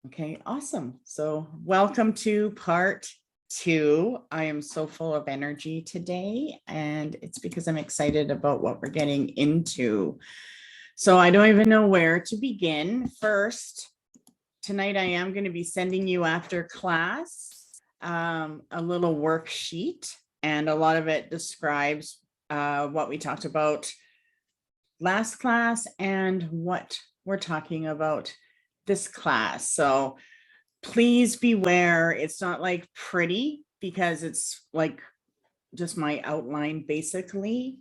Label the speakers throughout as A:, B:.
A: Okay, awesome. So welcome to part 2. I am so full of energy today, and it's because I'm excited about what we're getting into. So I don't even know where to begin. First, tonight I am going to be sending you after class a little worksheet, and a lot of it describes what we talked about last class and what we're talking about this class. So please beware. It's not like pretty because it's like just my outline basically.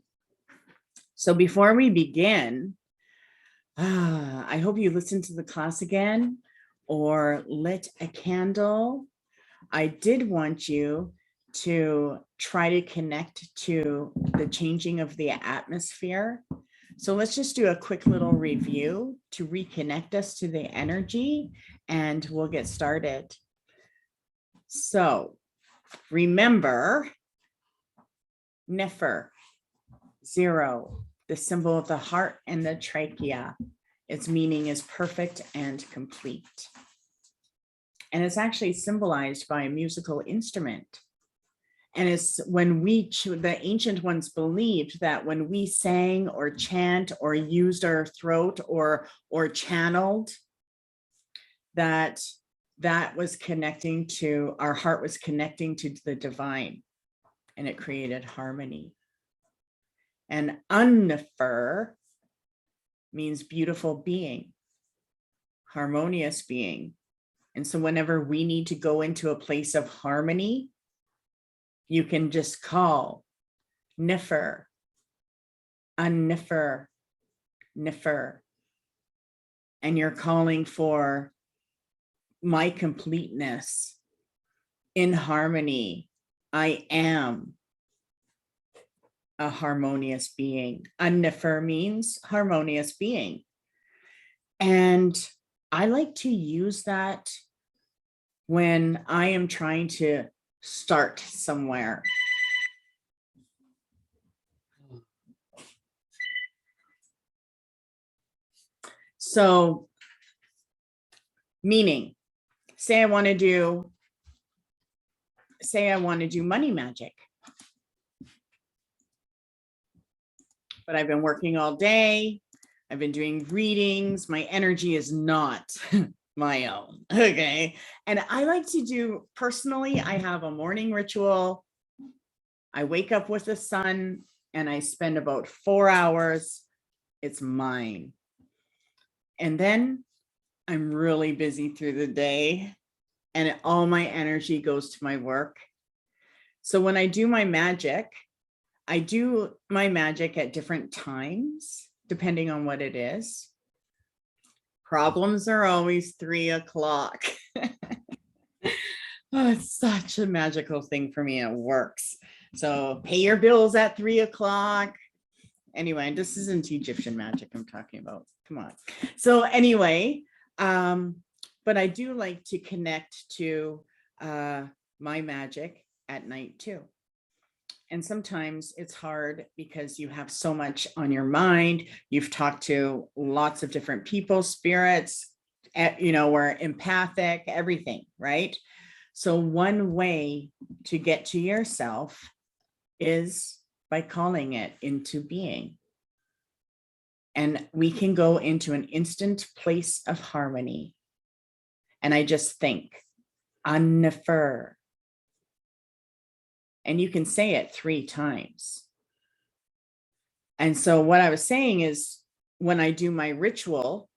A: So before we begin, I hope you listen to the class again or lit a candle. I did want you to try to connect to the changing of the atmosphere. So let's just do a quick little review to reconnect us to the energy, and we'll get started. So remember, Nefer, 0, the symbol of the heart and the trachea. Its meaning is perfect and complete. And it's actually symbolized by a musical instrument. And it's when the ancient ones believed that when we sang or chant or used our throat or channeled, that was connecting to, our heart was connecting to the divine, and it created harmony. And Unnefer means beautiful being, harmonious being. And so whenever we need to go into a place of harmony, you can just call Nefer, Unnefer, Nefer. And you're calling for my completeness in harmony. I am a harmonious being. Unnefer means harmonious being. And I like to use that when I am trying to start somewhere. So, meaning, say I want to do money magic, but I've been working all day. I've been doing readings. My energy is not my own. Okay. And I like to do, personally, I have a morning ritual. I wake up with the sun and I spend about 4 hours. It's mine. And then I'm really busy through the day and all my energy goes to my work. So when I do my magic, I do my magic at different times, depending on what it is. Problems are always 3 o'clock. Oh, it's such a magical thing for me. It works. So pay your bills at 3 o'clock. Anyway, this isn't Egyptian magic I'm talking about. Come on. So anyway, but I do like to connect to my magic at night too. And sometimes it's hard because you have so much on your mind. You've talked to lots of different people, spirits, we're empathic, everything, right? So one way to get to yourself is by calling it into being. And we can go into an instant place of harmony. And I just think, Unnefer. And you can say it 3 times. And so what I was saying is, when I do my ritual,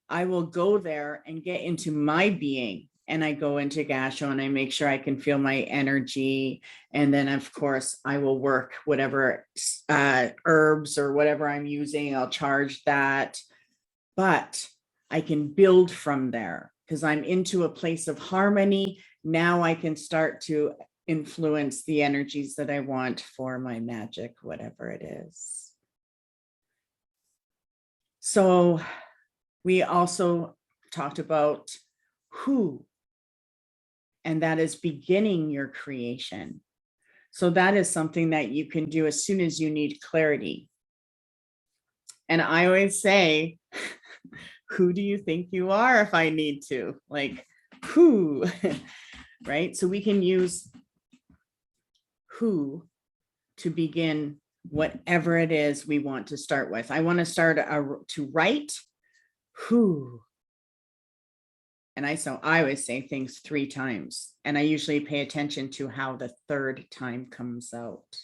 A: I will go there and get into my being. And I go into Gasho and I make sure I can feel my energy. And then, of course, I will work whatever herbs or whatever I'm using. I'll charge that. But I can build from there because I'm into a place of harmony. Now I can start to influence the energies that I want for my magic, whatever it is. So we also talked about who, and that is beginning your creation. So that is something that you can do as soon as you need clarity. And I always say, Who do you think you are if I need to? Like, who, right? So we can use who to begin whatever it is we want to start with. I want to start to write who. And I always say things 3 times. And I usually pay attention to how the 3rd time comes out,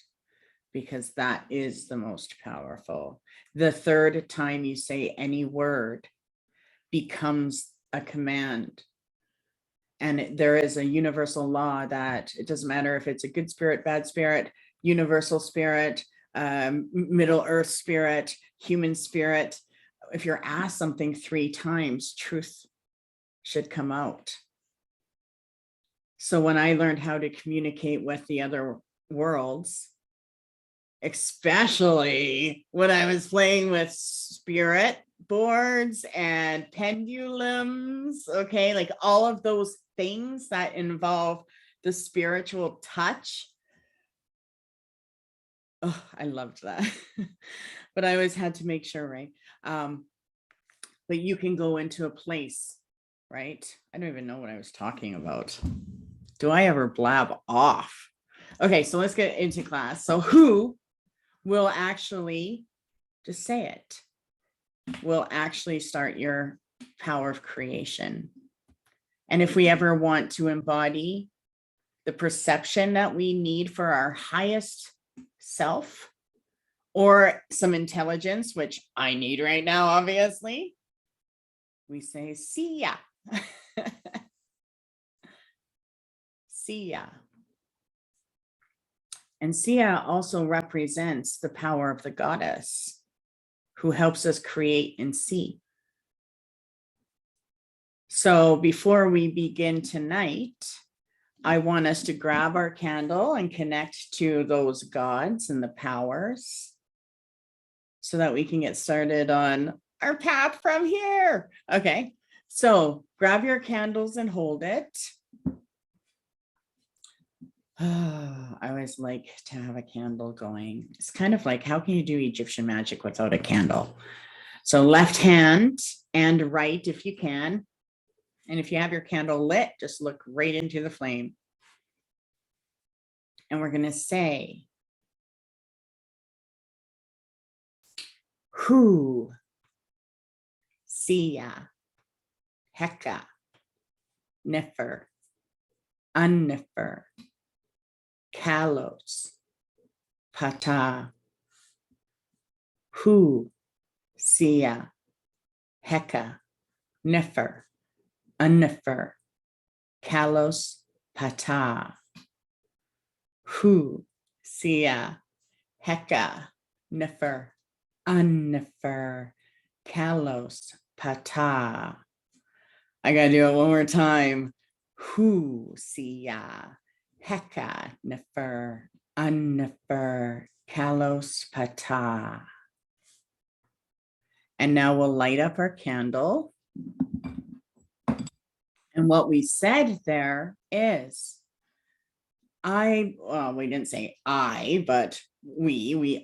A: because that is the most powerful. The 3rd time you say any word becomes a command. And there is a universal law that it doesn't matter if it's a good spirit, bad spirit, universal spirit, Middle Earth spirit, human spirit. If you're asked something 3 times, truth should come out. So when I learned how to communicate with the other worlds, especially when I was playing with spirit boards and pendulums, okay, like all of those things that involve the spiritual touch. Oh, I loved that. But I always had to make sure, right? But you can go into a place, right? I don't even know what I was talking about. Do I ever blab off? Okay, so let's get into class. So who will actually, just say it, will actually start your power of creation. And if we ever want to embody the perception that we need for our highest self, or some intelligence, which I need right now, obviously, we say, see ya. See ya. And Sia also represents the power of the goddess who helps us create and see. So before we begin tonight, I want us to grab our candle and connect to those gods and the powers so that we can get started on our path from here. Okay, so grab your candles and hold it. I always like to have a candle going. It's kind of like, how can you do Egyptian magic without a candle? So left hand and right if you can. And if you have your candle lit, just look right into the flame. And we're going to say, Hu, Sia, Heka, Nefer, Unnefer, Kalos, Pata, Hu, Sia, Heka, Nefer, Unnefer, Kalos, Pata, Hu, Sia, Heka, Nefer, Unnefer, Kalos, Pata. I gotta do it one more time. Hu, Sia, Heka, Nefer, Unnefer, Kalos, Pata. And now we'll light up our candle. And what we said there is, well, we didn't say I, but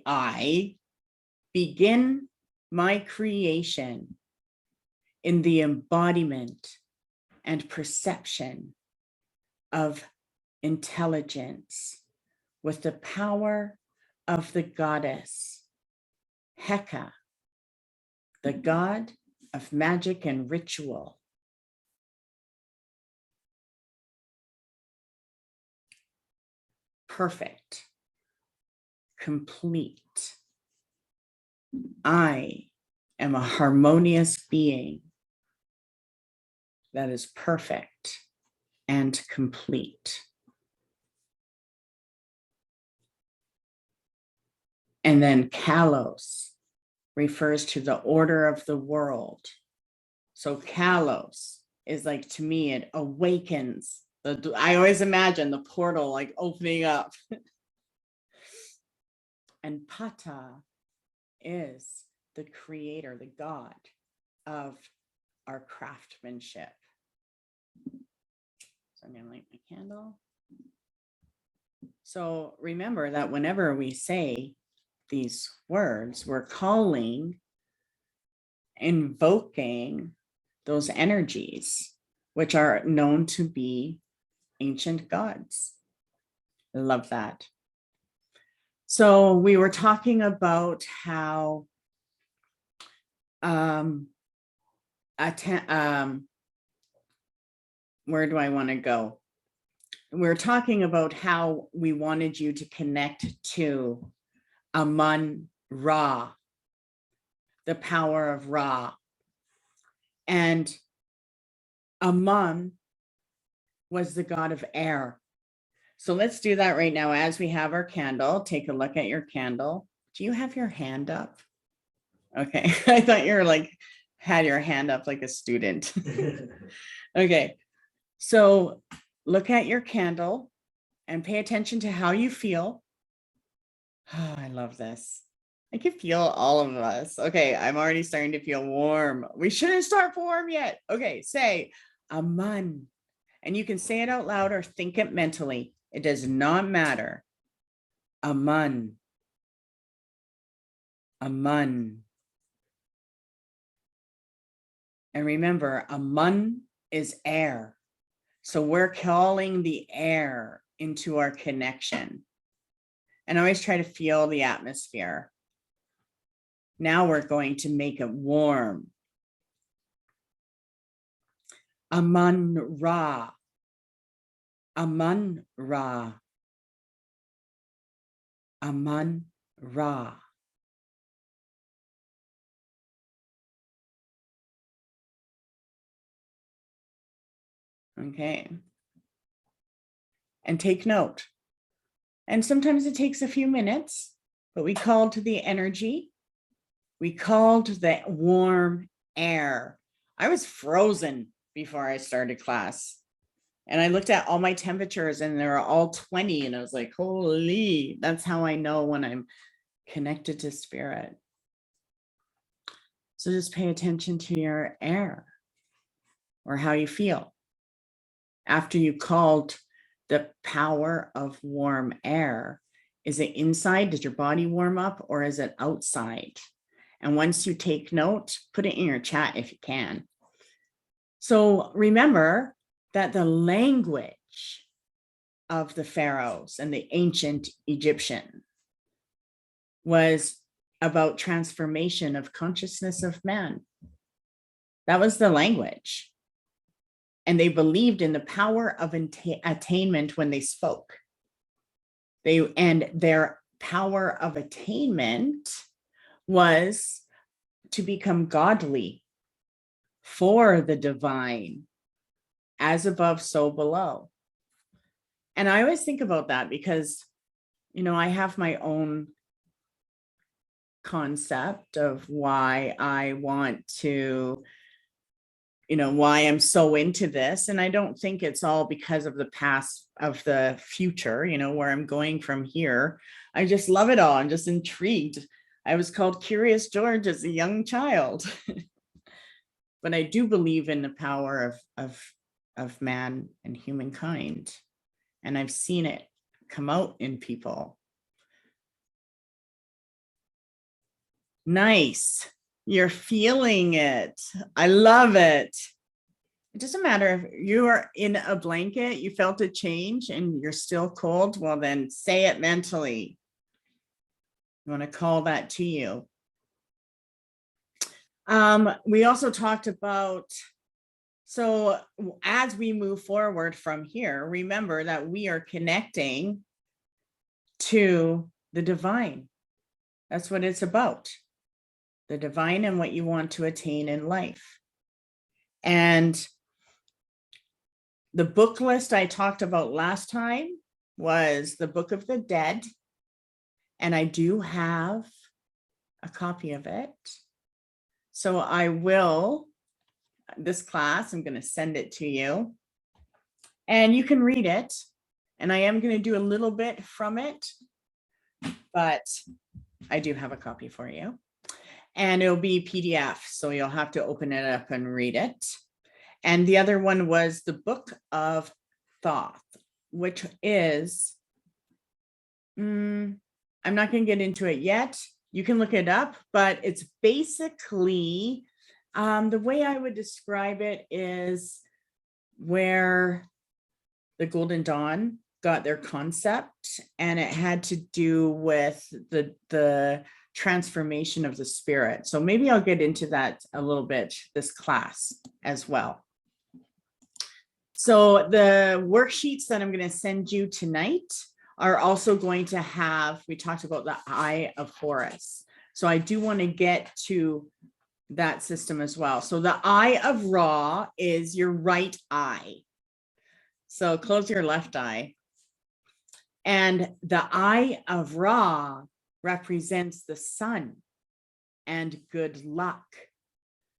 A: I begin my creation in the embodiment and perception of intelligence with the power of the goddess Heka, the god of magic and ritual. Perfect, complete. I am a harmonious being that is perfect and complete. And then Kalos refers to the order of the world. So Kalos is like, to me, it awakens. I always imagine the portal like opening up. And Pata is the creator, the god of our craftsmanship. So I'm going to light my candle. So remember that whenever we say these words, we're calling invoking those energies, which are known to be ancient gods. I love that. So we were talking about how where do I want to go? We're talking about how we wanted you to connect to Amun Ra, the power of Ra. And Amun was the god of air. So let's do that right now as we have our candle. Take a look at your candle. Do you have your hand up? Okay, I thought you were like, had your hand up like a student. Okay, so look at your candle and pay attention to how you feel. Oh, I love this. I can feel all of us. Okay, I'm already starting to feel warm. We shouldn't start warm yet. Okay, say Aman. And you can say it out loud or think it mentally. It does not matter. Aman. Aman. And remember, Aman is air. So we're calling the air into our connection. And always try to feel the atmosphere. Now we're going to make it warm. Aman Ra. Aman Ra. Aman Ra. Okay. And take note. And sometimes it takes a few minutes, but we called to the energy. We called the warm air. I was frozen before I started class. And I looked at all my temperatures and they were all 20. And I was like, holy, that's how I know when I'm connected to spirit. So just pay attention to your air or how you feel. After you called the power of warm air, is it inside? Did your body warm up or is it outside? And once you take note, put it in your chat if you can. So remember that the language of the pharaohs and the ancient Egyptian was about transformation of consciousness of man. That was the language. And they believed in the power of attainment when they spoke. And their power of attainment was to become godly for the divine, as above, so below. And I always think about that because, you know, I have my own concept of why I want to, you know, why I'm so into this. And I don't think it's all because of the past, of the future, you know, where I'm going from here. I just love it all. I'm just intrigued. I was called Curious George as a young child. But I do believe in the power of man and humankind. And I've seen it come out in people. Nice. You're feeling it. I love it. It doesn't matter if you are in a blanket, you felt a change and you're still cold. Well, then say it mentally. You want to call that to you. We also talked about, so as we move forward from here, remember that we are connecting to the divine. That's what it's about. The divine and what you want to attain in life. And the book list I talked about last time was the Book of the Dead. And I do have a copy of it. So I will, this class, I'm going to send it to you. And you can read it. And I am going to do a little bit from it. But I do have a copy for you. And it'll be PDF, so you'll have to open it up and read it. And the other one was the Book of Thoth, which is, I'm not going to get into it yet. You can look it up, but it's basically The way I would describe it is where the Golden Dawn got their concept, and it had to do with the transformation of the spirit. So maybe I'll get into that a little bit this class as well. So the worksheets that I'm going to send you tonight are also going to have, we talked about the Eye of Horus. So I do want to get to that system as well. So the Eye of Ra is your right eye. So close your left eye. And the Eye of Ra represents the sun and good luck.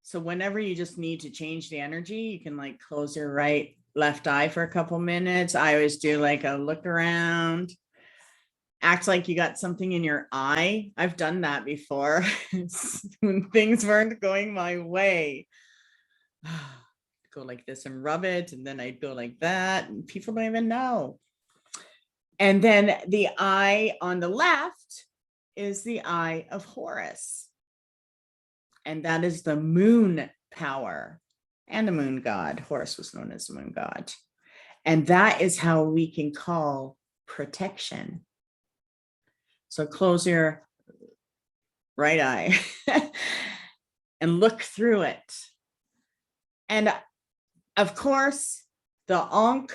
A: So whenever you just need to change the energy, you can like close your left eye for a couple minutes. I always do like a look around, act like you got something in your eye. I've done that before when things weren't going my way. Go like this and rub it, and then I'd go like that, and people don't even know. And then the eye on the left is the Eye of Horus, and that is the moon power and the moon god. Horus was known as the moon god, and that is how we can call protection. So close your right eye and look through it. And of course, the Ankh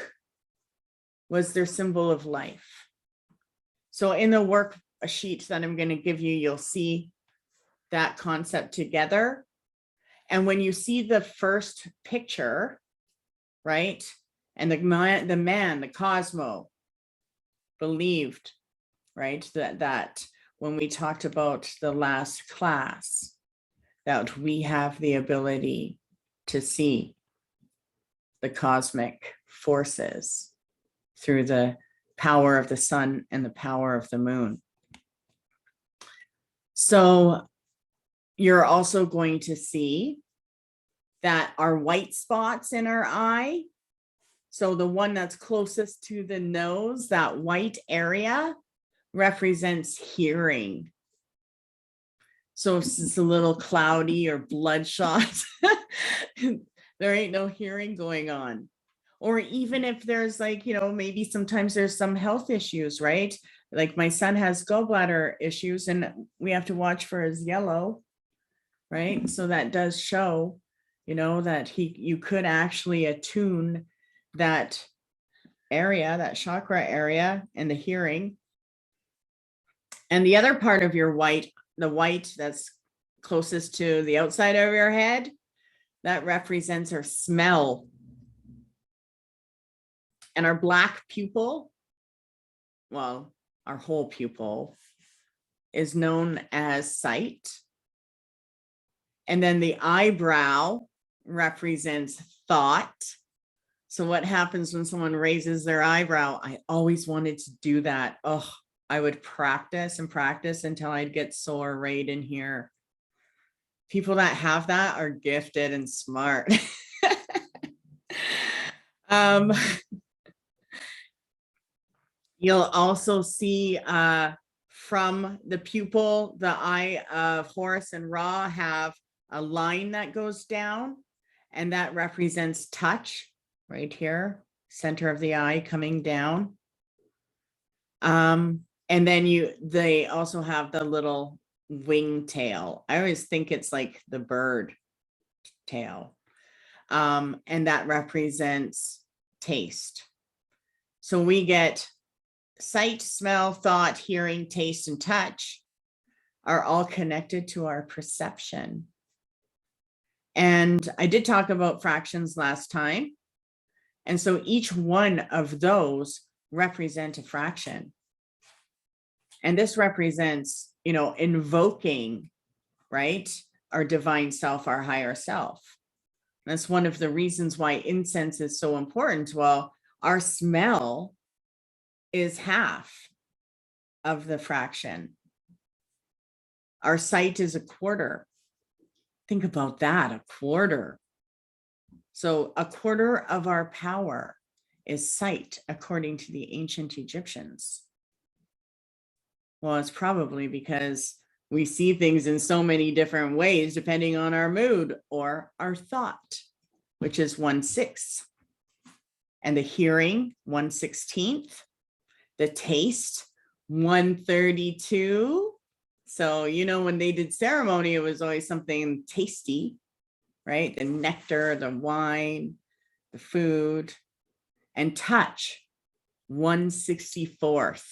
A: was their symbol of life. So in the worksheet that I'm going to give you, you'll see that concept together. And when you see the first picture, right, and the man, the Cosmo, believed, right, that when we talked about the last class, that we have the ability to see the cosmic forces through the power of the sun and the power of the moon. So you're also going to see that our white spots in our eye, so the one that's closest to the nose, that white area represents hearing. So if it's a little cloudy or bloodshot, there ain't no hearing going on. Or even if there's like, maybe sometimes there's some health issues, right? Like my son has gallbladder issues and we have to watch for his yellow, right? So that does show, that you could actually attune that area, that chakra area, and the hearing. And the other part of your white, the white that's closest to the outside of your head, that represents our smell. And our black pupil, well, our whole pupil, is known as sight. And then the eyebrow represents thought. So what happens when someone raises their eyebrow? I always wanted to do that. Oh, I would practice and practice until I'd get sore right in here. People that have that are gifted and smart. You'll also see from the pupil, the Eye of Horus and Ra have a line that goes down, and that represents touch right here, center of the eye coming down. And then they also have the little wing tail. I always think it's like the bird tail. And that represents taste. So we get sight, smell, thought, hearing, taste, and touch are all connected to our perception. And I did talk about fractions last time. And so each one of those represent a fraction. And this represents, invoking, right, our divine self, our higher self. That's one of the reasons why incense is so important. Well, our smell is half of the fraction. Our sight is a quarter. Think about that, a quarter. So a quarter of our power is sight, according to the ancient Egyptians. Well, it's probably because We see things in so many different ways, depending on our mood or our thought, which is 1/6. And the hearing, 1/16. The taste, 1/32. So, when they did ceremony, it was always something tasty, right? The nectar, the wine, the food. And touch, 1/64.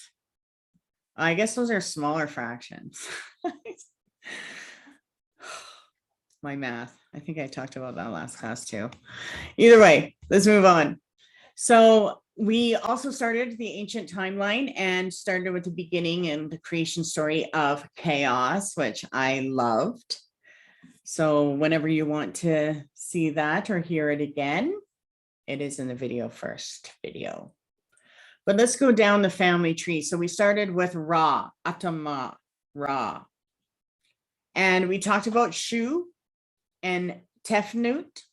A: I guess those are smaller fractions. My math. I think I talked about that last class too. Either way, let's move on. So we also started the ancient timeline and started with the beginning and the creation story of chaos, which I loved. So whenever you want to see that or hear it again, it is in the video first video. But let's go down the family tree. So we started with Ra, Atama, Ra. And we talked about Shu and Tefnut,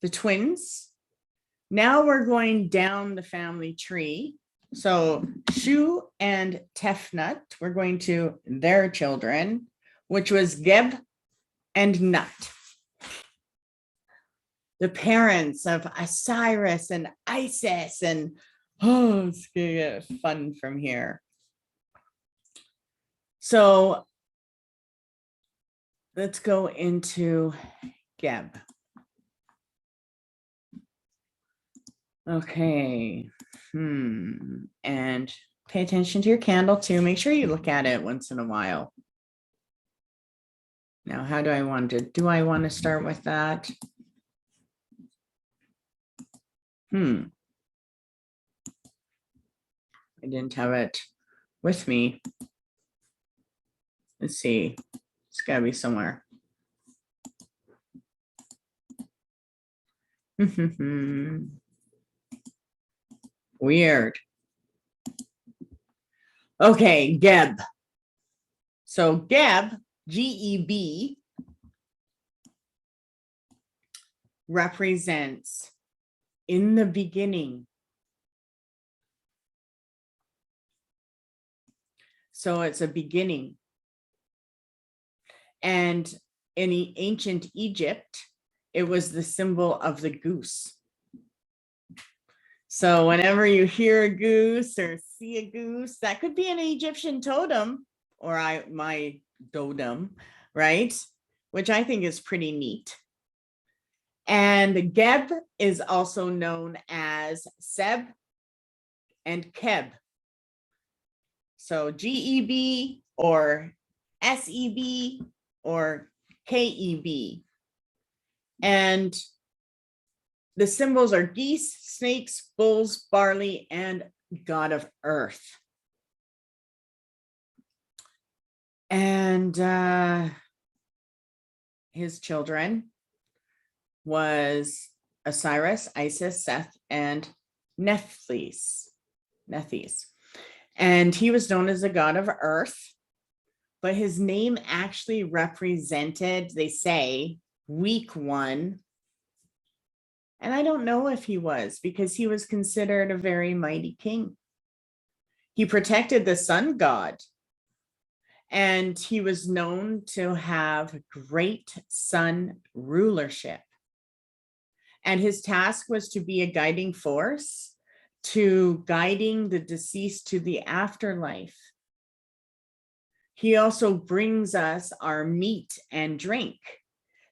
A: the twins. Now we're going down the family tree. So Shu and Tefnut, we're going to their children, which was Geb and Nut. The parents of Osiris and Isis, and it's gonna get fun from here. So let's go into Geb. Okay. And pay attention to your candle too. Make sure you look at it once in a while. Now, how do I want to start with that? I didn't have it with me. Let's see. It's gotta be somewhere. Weird. Okay, Geb. So Geb, G-E-B, represents in the beginning. So it's a beginning. And in ancient Egypt, it was the symbol of the goose. So whenever you hear a goose or see a goose, that could be an Egyptian totem or my totem, right? Which I think is pretty neat. And Geb is also known as Seb and Keb. So G-E-B or S-E-B or K-E-B. And the symbols are geese, snakes, bulls, barley, and god of earth. And his children was Osiris, Isis, Seth, and Nephthys. And he was known as the god of earth, but his name actually represented, they say, weak one. And I don't know if he was, because he was considered a very mighty king. He protected the sun god, and he was known to have great sun rulership. And his task was to be a guiding force to guiding the deceased to the afterlife. He also brings us our meat and drink.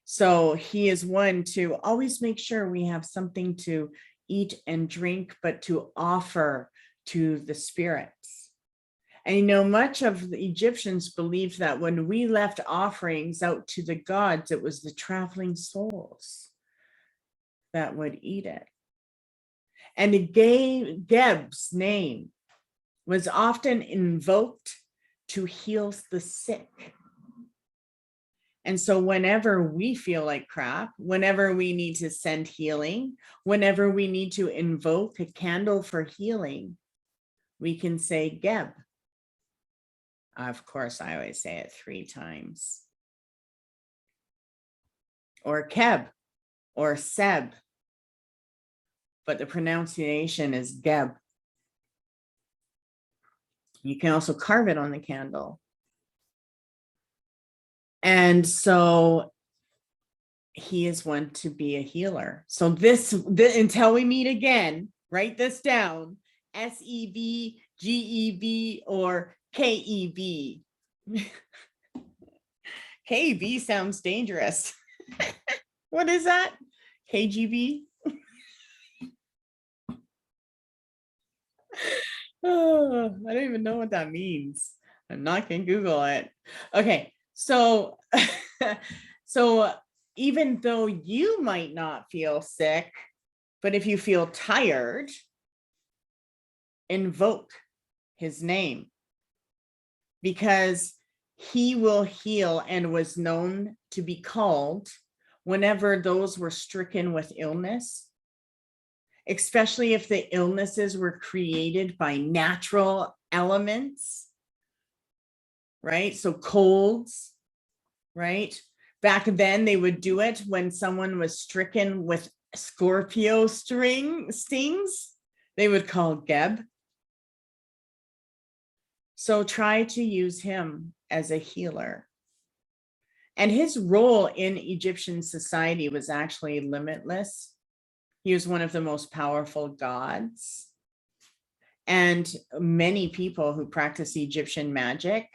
A: So he is one to always make sure we have something to eat and drink, but to offer to the spirits. And much of the Egyptians believed that when we left offerings out to the gods, it was the traveling souls that would eat it. And Geb's name was often invoked to heal the sick. And so whenever we feel like crap, whenever we need to send healing, whenever we need to invoke a candle for healing, we can say Geb. Of course, I always say it 3 times. Or Keb, or Seb. But the pronunciation is Geb. You can also carve it on the candle. And so he is one to be a healer. So this until we meet again, write this down: SEV, GEV, or KEV. KEV sounds dangerous. What is that? KGB? Oh, I don't even know what that means. I'm not gonna Google it. Okay, so so even though you might not feel sick, but if you feel tired, invoke his name, because he will heal and was known to be called whenever those were stricken with illness, especially if the illnesses were created by natural elements, right? So colds, right? Back then they would do it when someone was stricken with Scorpio stings. They would call Geb. So try to use him as a healer. And his role in Egyptian society was actually limitless. He was one of the most powerful gods. And many people who practice Egyptian magic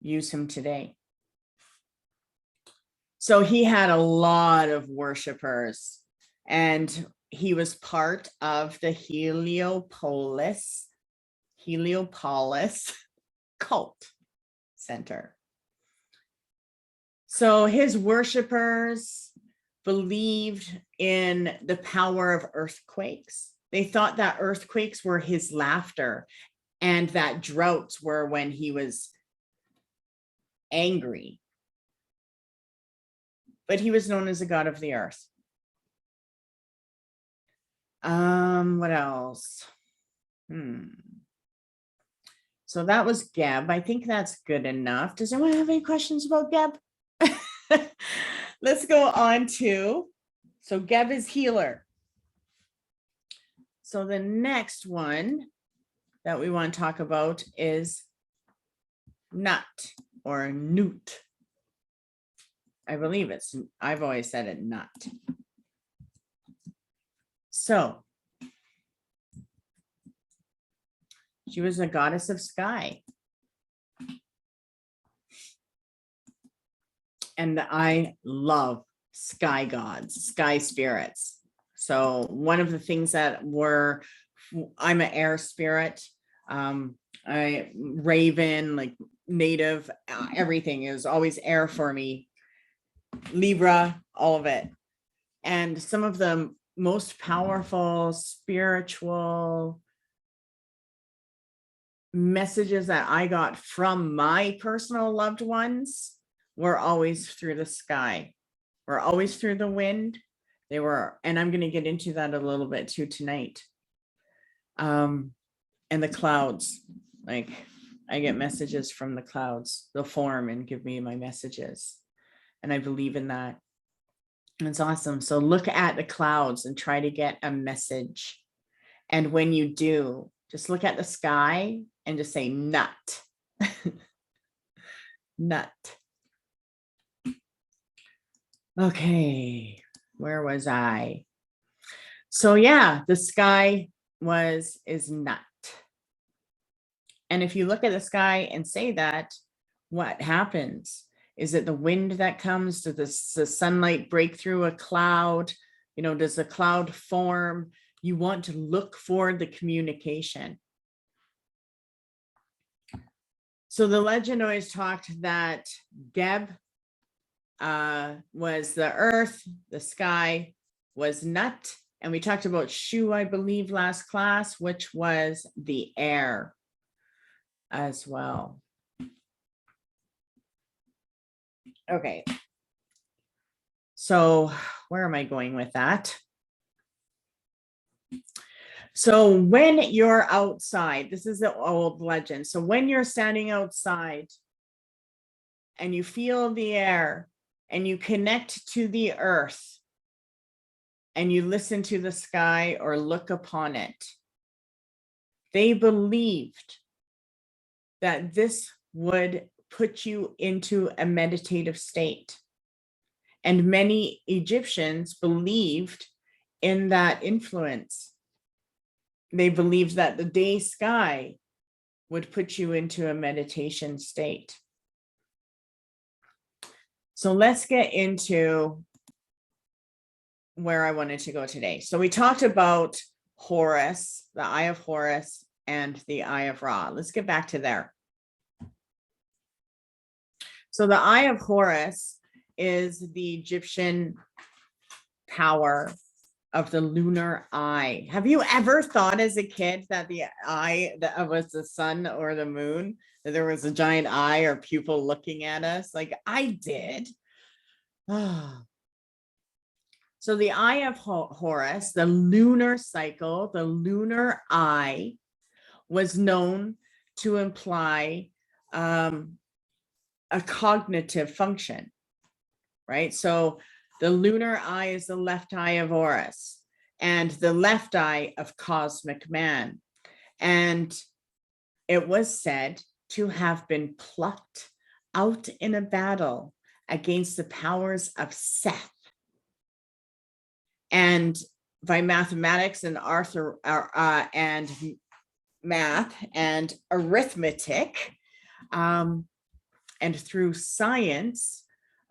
A: use him today. So he had a lot of worshipers, and he was part of the Heliopolis cult center. So his worshipers believed in the power of earthquakes. They thought that earthquakes were his laughter, and that droughts were when he was angry. But he was known as a god of the earth. What else? So that was Geb. I think that's good enough. Does anyone have any questions about Geb? Let's go on to, so Geb is healer. So the next one that we want to talk about is Nut or Newt. I believe I've always said it Nut. So she was a goddess of sky. And I love sky gods, sky spirits. So one of the things that I'm an air spirit. I Raven, like native, everything is always air for me. Libra, all of it. And some of the most powerful spiritual messages that I got from my personal loved ones were always through the sky, were always through the wind. They were, and I'm going to get into that a little bit too tonight. And the clouds, like I get messages from the clouds. They'll form and give me my messages. And I believe in that. And it's awesome. So look at the clouds and try to get a message. And when you do, just look at the sky and just say nut. Nut. Okay, where was I? So yeah, the sky is nut. And if you look at the sky and say that, what happens? Is it the wind that comes? Does the sunlight break through a cloud? Does the cloud form? You want to look for the communication. So the legend always talked that Geb was the earth, the sky was Nut, and we talked about Shu, I believe, last class, which was the air as well. Okay. So where am I going with that? So when you're outside, this is the old legend. So when you're standing outside and you feel the air and you connect to the earth and you listen to the sky or look upon it, they believed that this would put you into a meditative state. And many Egyptians believed in that influence. They believed that the day sky would put you into a meditation state. So let's get into where I wanted to go today. So we talked about Horus, the Eye of Horus, and the Eye of Ra. Let's get back to there. So the Eye of Horus is the Egyptian power of the lunar eye. Have you ever thought as a kid that the eye that was the sun or the moon, that there was a giant eye or pupil looking at us? Like I did. So the Eye of Horus, the lunar cycle, the lunar eye, was known to imply a cognitive function, right? So the lunar eye is the left eye of Horus and the left eye of cosmic man. And it was said to have been plucked out in a battle against the powers of Seth. And by mathematics and and math and arithmetic, and through science,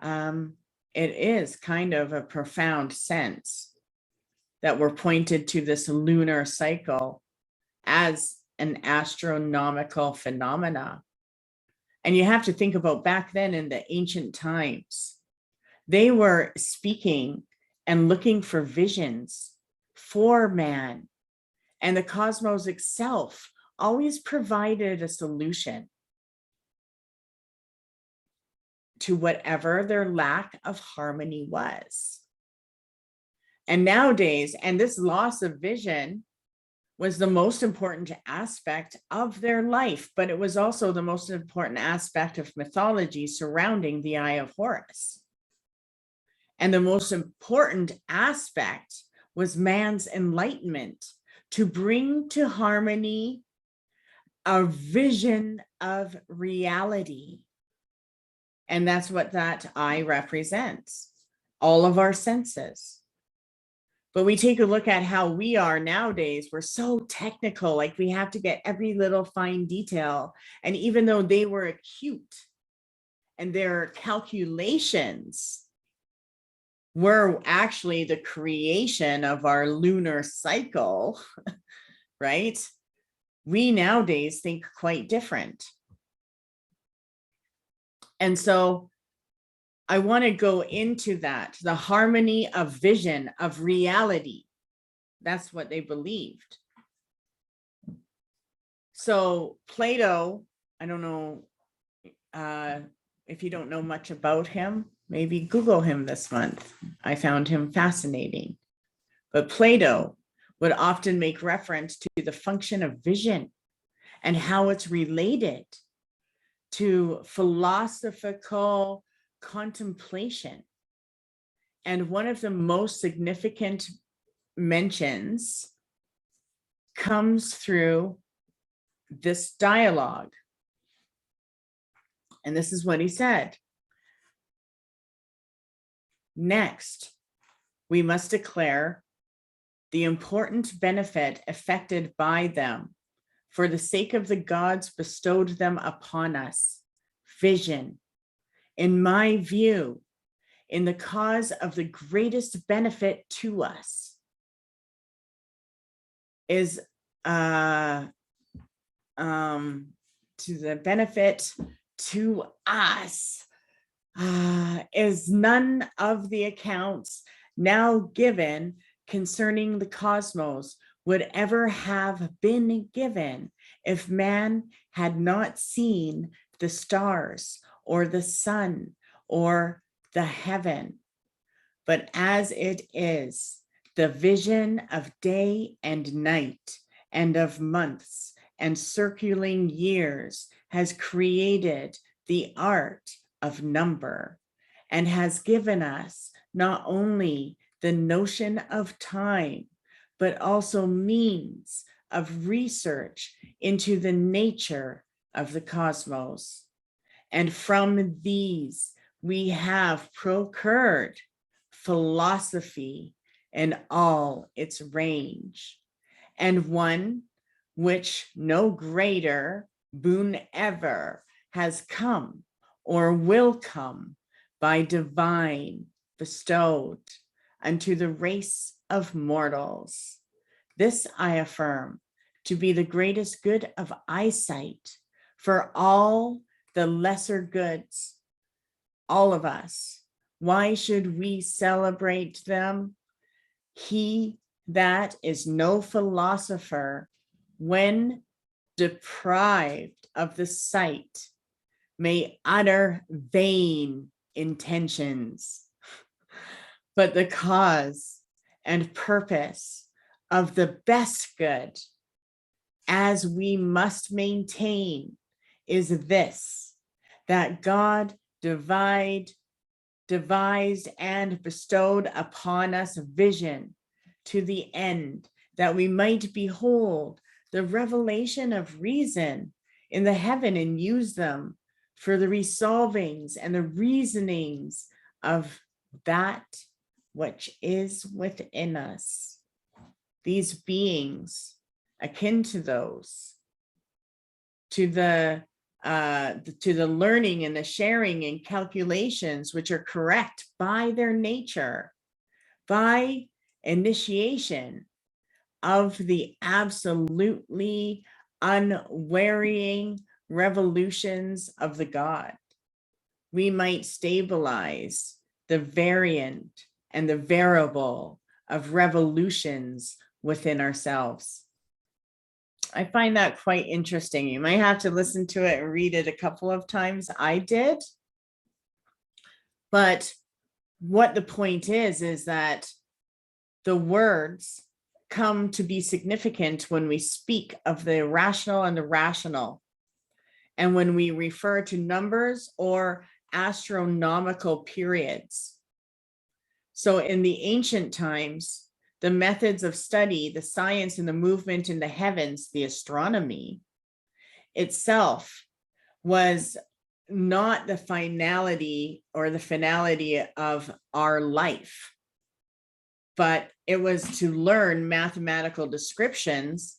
A: it is kind of a profound sense that we're pointed to this lunar cycle as an astronomical phenomena. And you have to think about back then in the ancient times, they were speaking and looking for visions for man. And the cosmos itself always provided a solution to whatever their lack of harmony was. And nowadays, and this loss of vision was the most important aspect of their life, but it was also the most important aspect of mythology surrounding the Eye of Horus. And the most important aspect was man's enlightenment to bring to harmony a vision of reality. And that's what that eye represents, all of our senses. But we take a look at how we are nowadays. We're so technical, like we have to get every little fine detail. And even though they were acute and their calculations were actually the creation of our lunar cycle, right? We nowadays think quite different. And so I want to go into that, the harmony of vision, of reality. That's what they believed. So Plato, I don't know if you don't know much about him, maybe Google him this month. I found him fascinating. But Plato would often make reference to the function of vision and how it's related to philosophical contemplation. And one of the most significant mentions comes through this dialogue. And this is what he said. Next, we must declare the important benefit effected by them for the sake of the gods bestowed them upon us. Vision, in my view, in the cause of the greatest benefit to us, is to the benefit to us is none of the accounts now given concerning the cosmos would ever have been given if man had not seen the stars or the sun or the heaven. But as it is, the vision of day and night and of months and circling years has created the art of number and has given us not only the notion of time, but also means of research into the nature of the cosmos. And from these, we have procured philosophy in all its range, and one which no greater boon ever has come or will come by divine bestowed unto the race of mortals. This I affirm to be the greatest good of eyesight for all the lesser goods, all of us. Why should we celebrate them? He that is no philosopher, when deprived of the sight, may utter vain intentions, but the cause and purpose of the best good, as we must maintain, is this, that God devised and bestowed upon us vision to the end that we might behold the revelation of reason in the heaven and use them for the resolvings and the reasonings of that which is within us. These beings, akin to those, to the learning and the sharing and calculations which are correct by their nature, by initiation of the absolutely unwearying revolutions of the God, we might stabilize the variant and the variable of revolutions within ourselves. I find that quite interesting. You might have to listen to it and read it a couple of times. I did. But what the point is that the words come to be significant when we speak of the irrational and the rational, and when we refer to numbers or astronomical periods. So in the ancient times, the methods of study, the science and the movement in the heavens, the astronomy itself was not the finality or the finality of our life, but it was to learn mathematical descriptions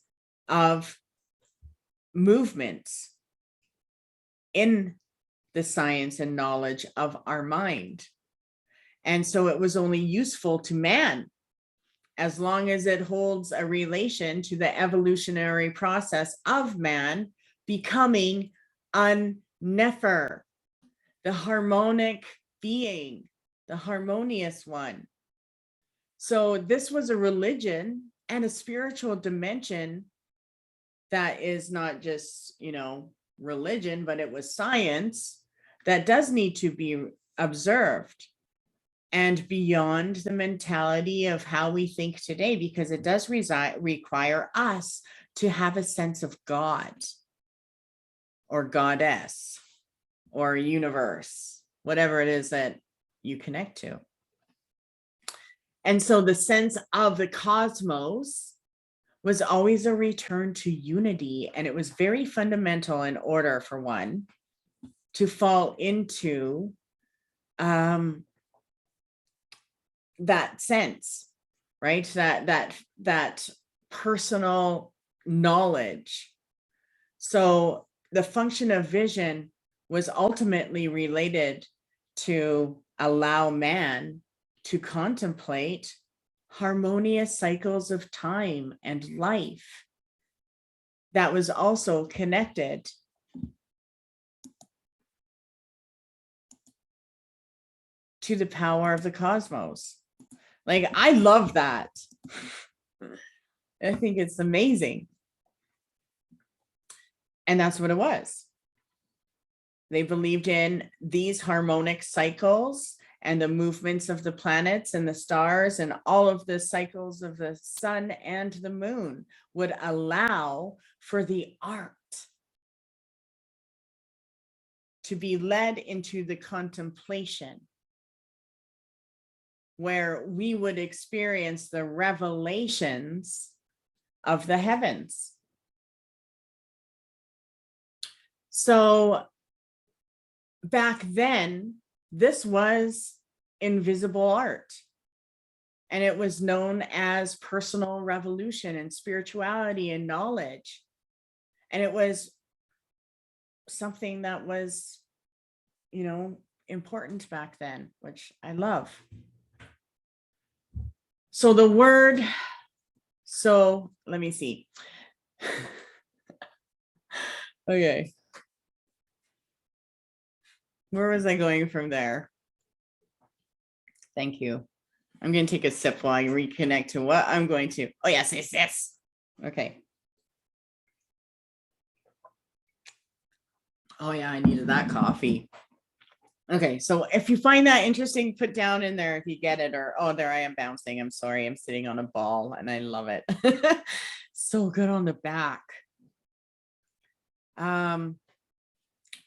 A: of movements in the science and knowledge of our mind. And so it was only useful to man as long as it holds a relation to the evolutionary process of man becoming un-nefer, the harmonic being, the harmonious one. So this was a religion and a spiritual dimension that is not just, religion, but it was science that does need to be observed and beyond the mentality of how we think today, because it does require us to have a sense of God or goddess or universe, whatever it is that you connect to. And so the sense of the cosmos was always a return to unity, and it was very fundamental in order for one to fall into that sense, right? That personal knowledge. So the function of vision was ultimately related to allow man to contemplate harmonious cycles of time and life. That was also connected to the power of the cosmos. Like, I love that. I think it's amazing. And that's what it was. They believed in these harmonic cycles and the movements of the planets and the stars and all of the cycles of the sun and the moon would allow for the art to be led into the contemplation, where we would experience the revelations of the heavens. So back then, this was invisible art. And it was known as personal revolution and spirituality and knowledge. And it was something that was, important back then, which I love. So the word, let me see. Okay. Where was I going from there? Thank you. I'm going to take a sip while I reconnect to what I'm going to. Oh, yes, yes. Okay. Oh, yeah, I needed that coffee. Okay, so if you find that interesting, put down in there if you get it, or, oh, there I am bouncing. I'm sorry, I'm sitting on a ball and I love it. So good on the back.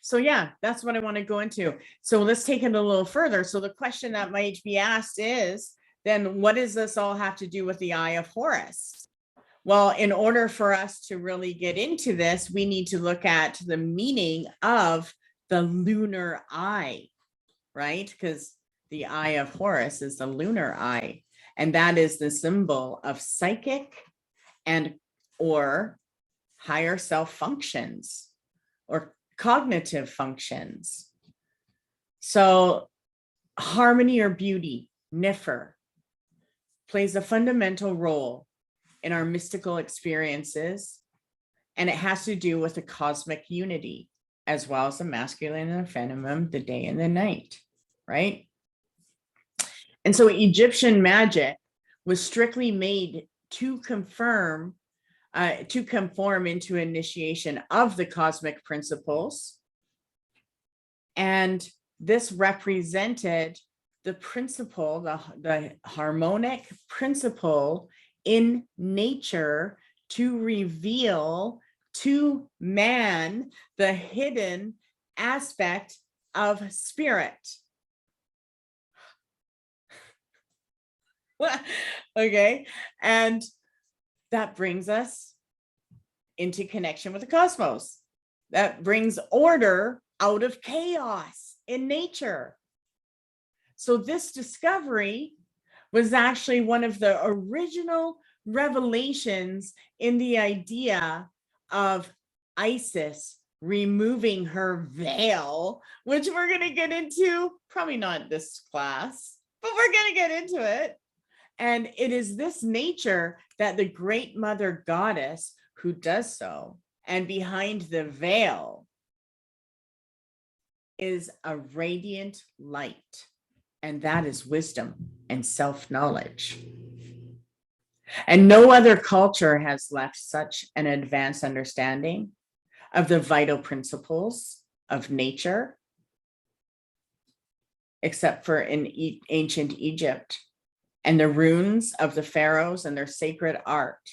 A: So yeah, that's what I want to go into. So let's take it a little further. So the question that might be asked is, then what does this all have to do with the Eye of Horus? Well, in order for us to really get into this, we need to look at the meaning of the lunar eye, right? Because the Eye of Horus is the lunar eye, and that is the symbol of psychic and or higher self functions or cognitive functions. So harmony or beauty, Niffer, plays a fundamental role in our mystical experiences, and it has to do with the cosmic unity, as well as the masculine and the feminine, the day and the night, right? And so Egyptian magic was strictly made to conform into initiation of the cosmic principles. And this represented the principle, the harmonic principle in nature to reveal to man the hidden aspect of spirit. Okay, and that brings us into connection with the cosmos. That brings order out of chaos in nature. So this discovery was actually one of the original revelations in the idea of Isis removing her veil, which we're going to get into, probably not this class, but we're going to get into it. And it is this nature that the great mother goddess who does so, and behind the veil is a radiant light, and that is wisdom and self-knowledge. And no other culture has left such an advanced understanding of the vital principles of nature, except for in ancient Egypt. And the runes of the pharaohs and their sacred art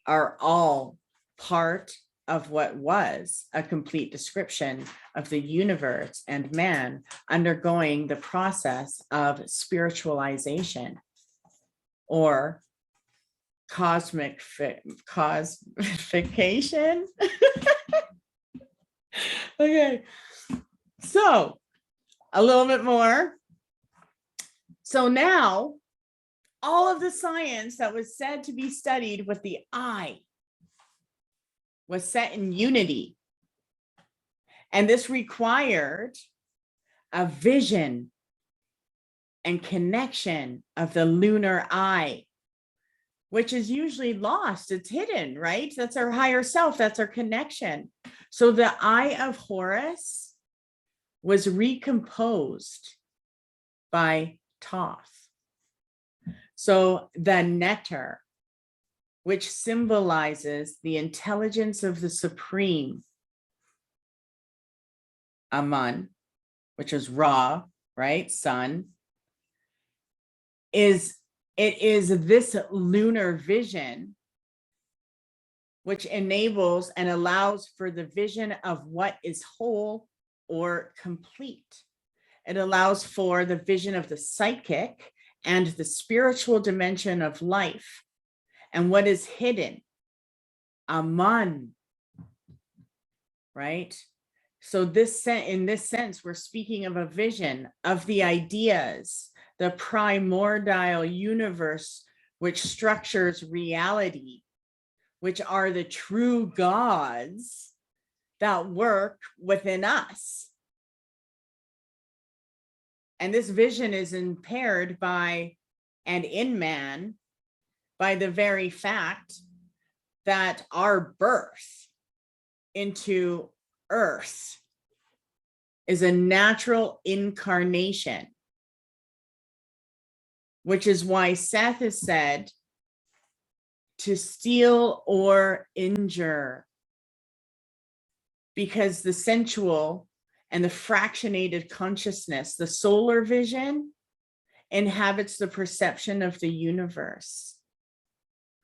A: are all part of what was a complete description of the universe and man undergoing the process of spiritualization or cosmification. Okay, so a little bit more. So now all of the science that was said to be studied with the eye was set in unity. And this required a vision and connection of the lunar eye, which is usually lost. It's hidden, right? That's our higher self. That's our connection. So the Eye of Horus was recomposed by Thoth. So the Neter, which symbolizes the intelligence of the Supreme, Amun, which is Ra, right? Sun, it is this lunar vision which enables and allows for the vision of what is whole or complete. It allows for the vision of the psychic and the spiritual dimension of life and what is hidden, Aman, right? So in this sense, we're speaking of a vision of the ideas, the primordial universe, which structures reality, which are the true gods that work within us. And this vision is impaired by, and in man, by the very fact that our birth into earth is a natural incarnation, which is why Seth is said to steal or injure, because the sensual and the fractionated consciousness, the solar vision, inhabits the perception of the universe,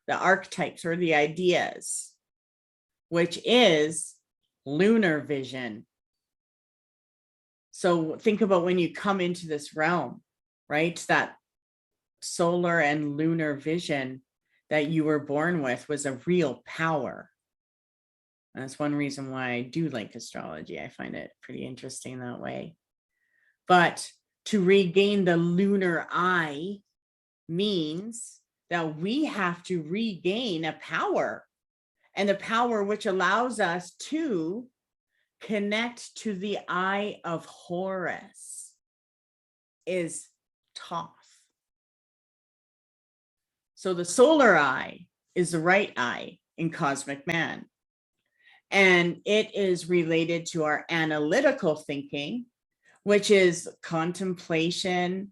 A: the archetypes or the ideas, which is lunar vision. So think about when you come into this realm, right? That solar and lunar vision that you were born with was a real power. That's one reason why I do like astrology. I find it pretty interesting that way. But to regain the lunar eye means that we have to regain a power, and the power which allows us to connect to the eye of Horus is Thoth. So the solar eye is the right eye in cosmic man. And it is related to our analytical thinking, which is contemplation,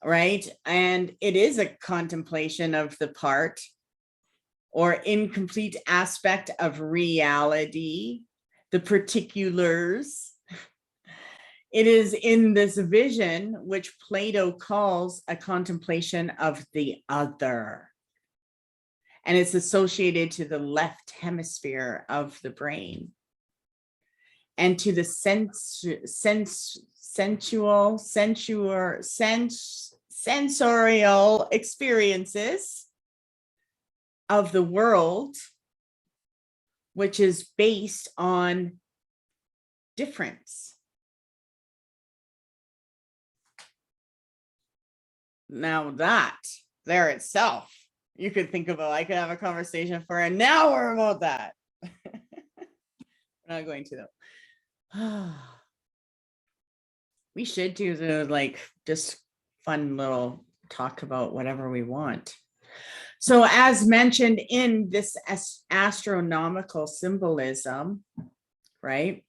A: right? And it is a contemplation of the part or incomplete aspect of reality, the particulars. It is in this vision, which Plato calls a contemplation of the other. And it's associated to the left hemisphere of the brain. And to the sensorial experiences of the world, which is based on difference. Now that there itself, you could think about, I could have a conversation for an hour about that. We're not going to though. We should do the like just fun little talk about whatever we want. So as mentioned in this astronomical symbolism, right?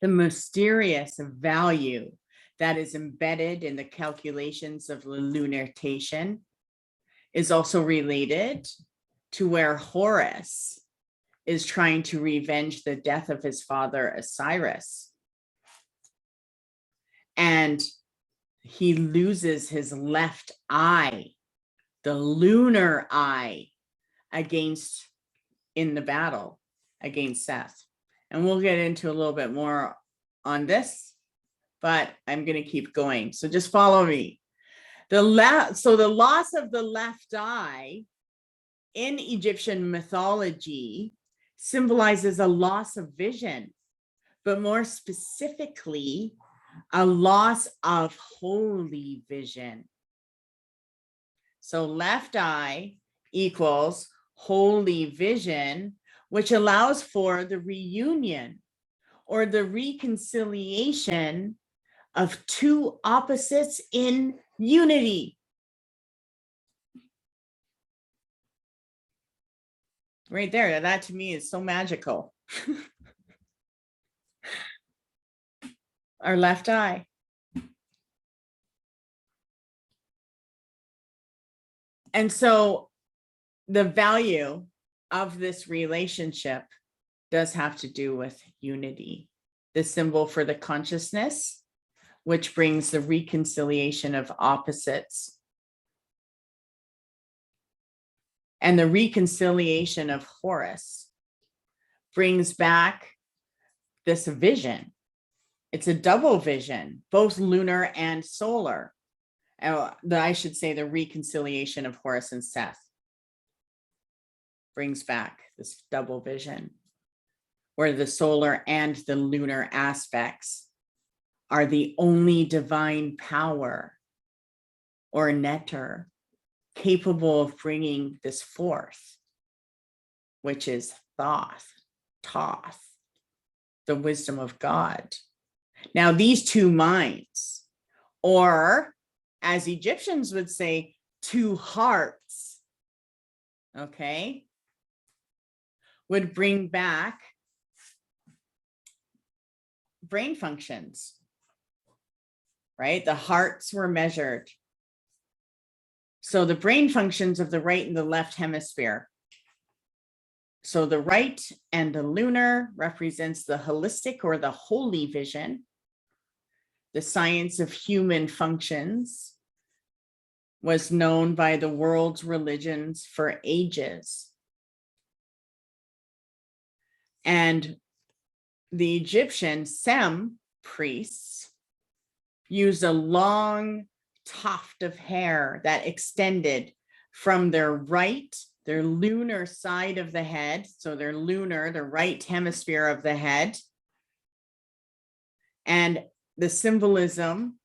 A: The mysterious value that is embedded in the calculations of the lunation is also related to where Horus is trying to revenge the death of his father Osiris. And he loses his left eye, the lunar eye, in the battle against Seth. And we'll get into a little bit more on this, but I'm going to keep going. So just follow me. So the loss of the left eye in Egyptian mythology symbolizes a loss of vision, but more specifically, a loss of holy vision. So left eye equals holy vision, which allows for the reunion or the reconciliation of two opposites in unity. Right there, that to me is so magical. Our left eye. And so the value of this relationship does have to do with unity, the symbol for the consciousness, which brings the reconciliation of opposites. And the reconciliation of Horus brings back this vision. It's a double vision, both lunar and solar. I should say the reconciliation of Horus and Seth brings back this double vision. where the solar and the lunar aspects are the only divine power or netter capable of bringing this forth, which is Thoth, the wisdom of God. Now, these two minds, or as Egyptians would say, two hearts, okay, would bring back brain functions, right? The hearts were measured. So the brain functions of the right and the left hemisphere. So the right and the lunar represents the holistic or the holy vision. The science of human functions was known by the world's religions for ages. And the Egyptian Sem priests used a long tuft of hair that extended from their lunar side of the head, so their lunar, the right hemisphere of the head. And the symbolism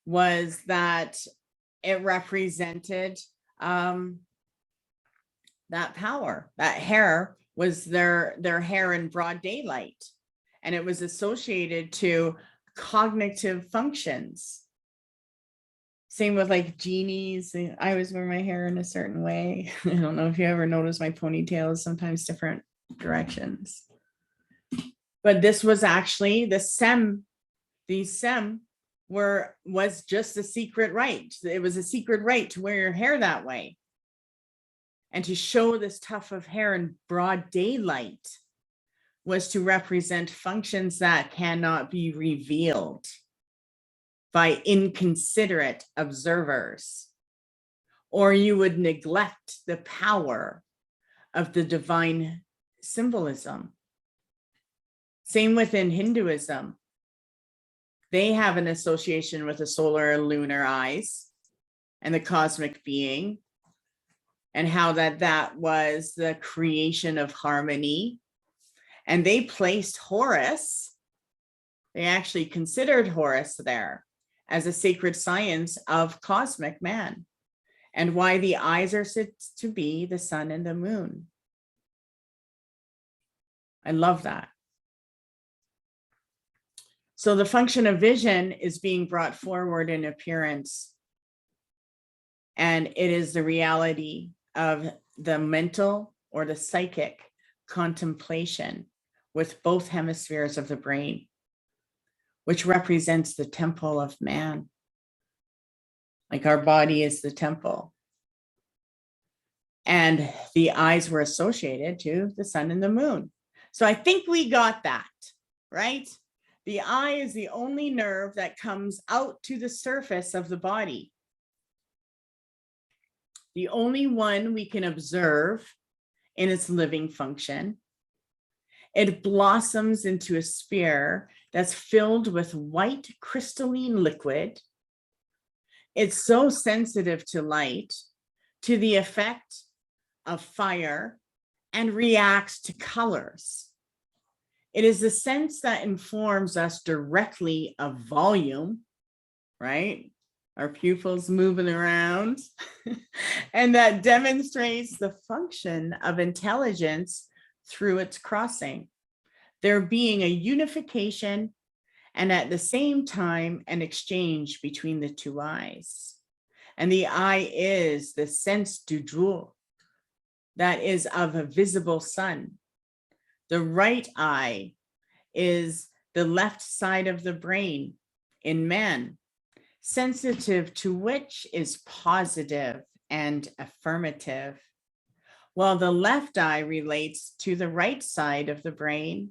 A: was that it represented that power. That hair was their hair in broad daylight, and it was associated to cognitive functions. Same with like genies. I always wear my hair in a certain way. I don't know if you ever notice my ponytail is sometimes different directions. But this was actually the Sem. These Sem was just a secret rite. It was a secret rite to wear your hair that way. And to show this tuft of hair in broad daylight was to represent functions that cannot be revealed by inconsiderate observers, or you would neglect the power of the divine symbolism. Same within Hinduism. They have an association with the solar and lunar eyes and the cosmic being, and how that was the creation of harmony. And they placed Horus, they actually considered Horus there as a sacred science of cosmic man, and why the eyes are said to be the sun and the moon. I love that. So the function of vision is being brought forward in appearance, and it is the reality of the mental or the psychic contemplation with both hemispheres of the brain, which represents the temple of man. Like our body is the temple. And the eyes were associated to the sun and the moon. So I think we got that, right? The eye is the only nerve that comes out to the surface of the body. The only one we can observe in its living function. It blossoms into a sphere that's filled with white crystalline liquid. It's so sensitive to light, to the effect of fire, and reacts to colors. It is the sense that informs us directly of volume, right? Our pupils moving around, and that demonstrates the function of intelligence through its crossing. There being a unification and at the same time an exchange between the two eyes. And the eye is the sense du jour that is of a visible sun. The right eye is the left side of the brain in man, sensitive to which is positive and affirmative, while the left eye relates to the right side of the brain,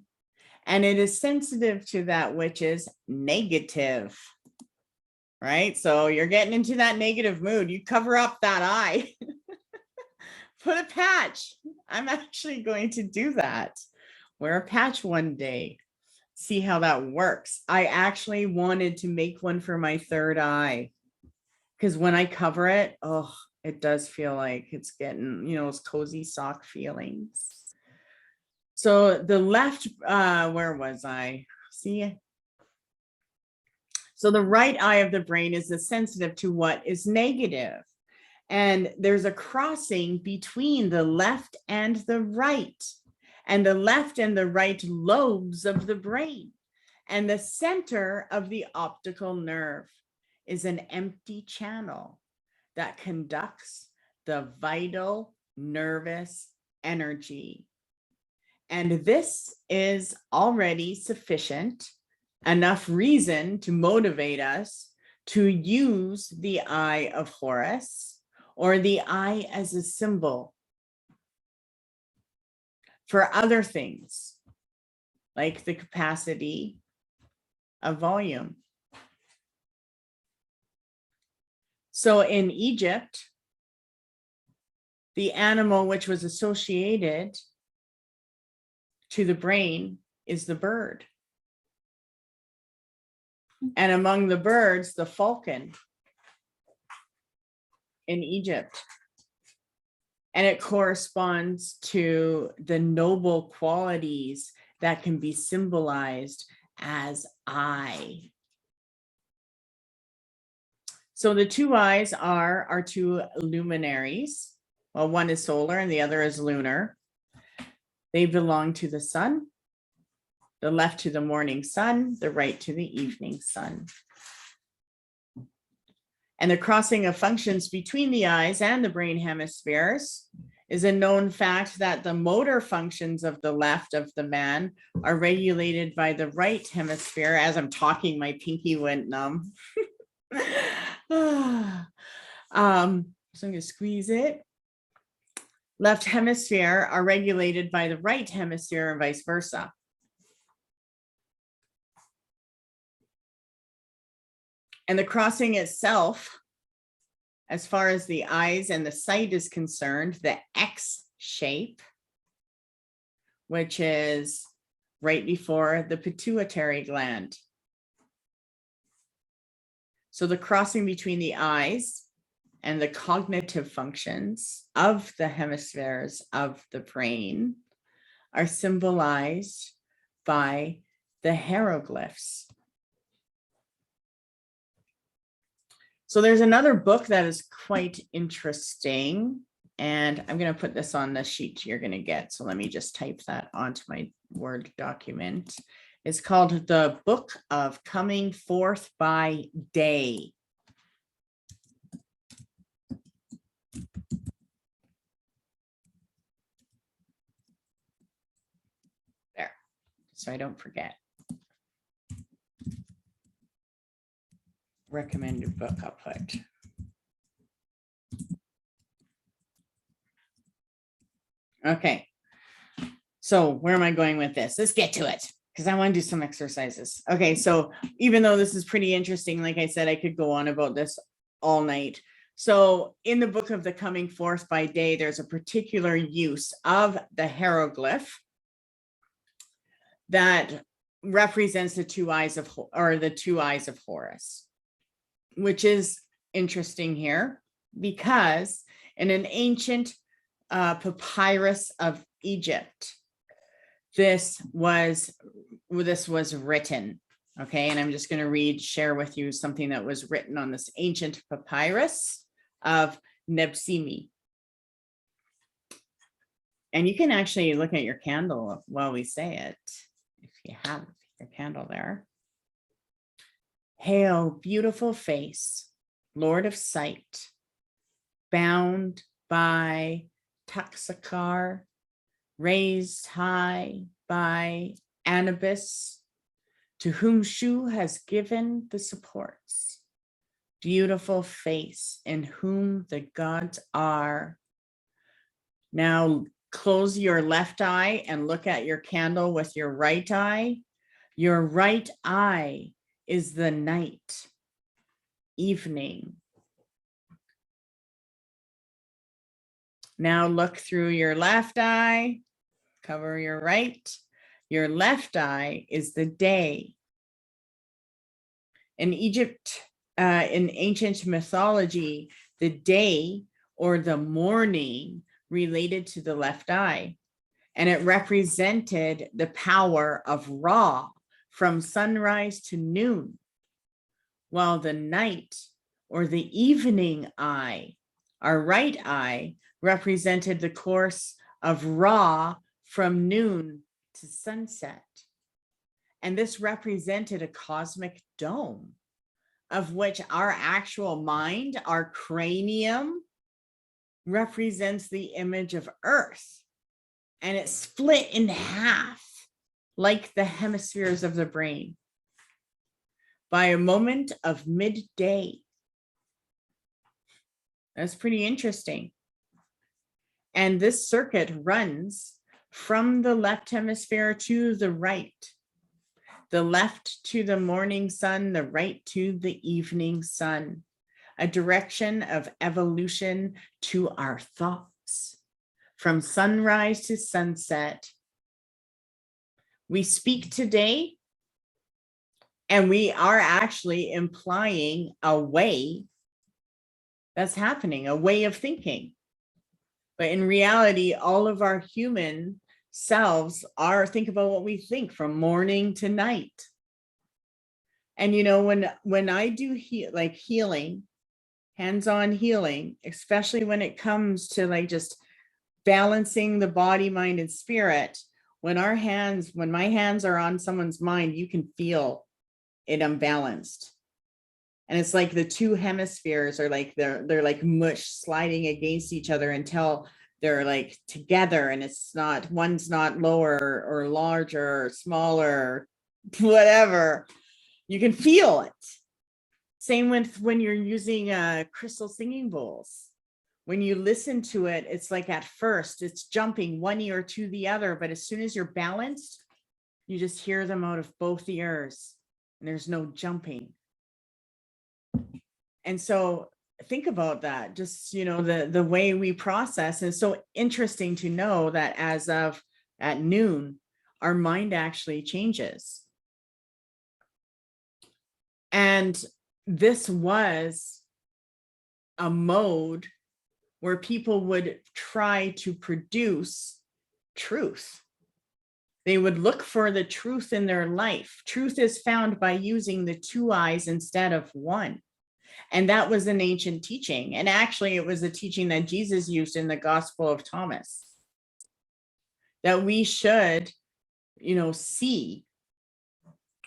A: and it is sensitive to that which is negative, right? So you're getting into that negative mood, you cover up that eye. Put a patch. I'm actually going to do that. Wear a patch one day. See how that works. I actually wanted to make one for my third eye, because when I cover it, oh, it does feel like it's getting, those cozy sock feelings. So the left, where was I? See, so the right eye of the brain is sensitive to what is negative. And there's a crossing between the left and the right, and the left and the right lobes of the brain. And the center of the optical nerve is an empty channel that conducts the vital nervous energy. And this is already sufficient, enough reason to motivate us to use the eye of Horus, or the eye as a symbol for other things, like the capacity of volume. So in Egypt, the animal which was associated to the brain is the bird. And among the birds, the falcon in Egypt. And it corresponds to the noble qualities that can be symbolized as eye. So the two eyes are our two luminaries. Well, one is solar and the other is lunar. They belong to the sun, the left to the morning sun, the right to the evening sun. And the crossing of functions between the eyes and the brain hemispheres is a known fact that the motor functions of the left of the man are regulated by the right hemisphere. As I'm talking, my pinky went numb. So I'm going to squeeze it. Left hemisphere are regulated by the right hemisphere and vice versa. And the crossing itself, as far as the eyes and the sight is concerned, the X shape, which is right before the pituitary gland. So the crossing between the eyes and the cognitive functions of the hemispheres of the brain are symbolized by the hieroglyphs. So there's another book that is quite interesting, and I'm going to put this on the sheet you're going to get. So let me just type that onto my Word document. It's called The Book of Coming Forth by Day. There, so I don't forget. Recommended book I'll put. Okay, so where am I going with this? Let's get to it, because I want to do some exercises. Okay, so even though this is pretty interesting, like I said, I could go on about this all night. So in the Book of the Coming Forth by Day, there's a particular use of the hieroglyph that represents the two eyes of, or the two eyes of Horus, which is interesting here because in an ancient papyrus of Egypt, this was written. Okay, and I'm just going to share with you something that was written on this ancient papyrus of Nebsimi. And you can actually look at your candle while we say it, if you have your candle there. Hail, beautiful face, Lord of sight, bound by Taxakar, raised high by Anubis, to whom Shu has given the supports. Beautiful face in whom the gods are. Now close your left eye and look at your candle with your right eye. Your right eye is the night, evening. Now look through your left eye, cover your right. Your left eye is the day. In Egypt, in ancient mythology, the day or the morning related to the left eye. And it represented the power of Ra from sunrise to noon, while the night or the evening eye, our right eye, represented the course of Ra from noon to sunset. And this represented a cosmic dome, of which our actual mind, our cranium, represents the image of Earth. And it's split in half, like the hemispheres of the brain, by a moment of midday. That's pretty interesting. And this circuit runs from the left hemisphere to the right, the left to the morning sun, the right to the evening sun, a direction of evolution to our thoughts. From sunrise to sunset, we speak today, and we are actually implying a way that's happening, a way of thinking. But in reality, all of our human selves think about what we think from morning to night. And when I do healing, hands-on healing, especially when it comes to just balancing the body, mind, and spirit, when my hands are on someone's mind, you can feel it unbalanced. And it's like the two hemispheres are they're like mush sliding against each other until they're together, and one's not lower or larger or smaller, whatever. You can feel it. Same with when you're using crystal singing bowls. When you listen to it, it's like at first it's jumping one ear to the other, but as soon as you're balanced, you just hear them out of both ears, and there's no jumping. And so think about that, just, the way we process. And it's so interesting to know that as of at noon, our mind actually changes. And this was a mode where people would try to produce truth. They would look for the truth in their life. Truth is found by using the two eyes instead of one. And that was an ancient teaching. And actually, it was a teaching that Jesus used in the Gospel of Thomas, that we should, see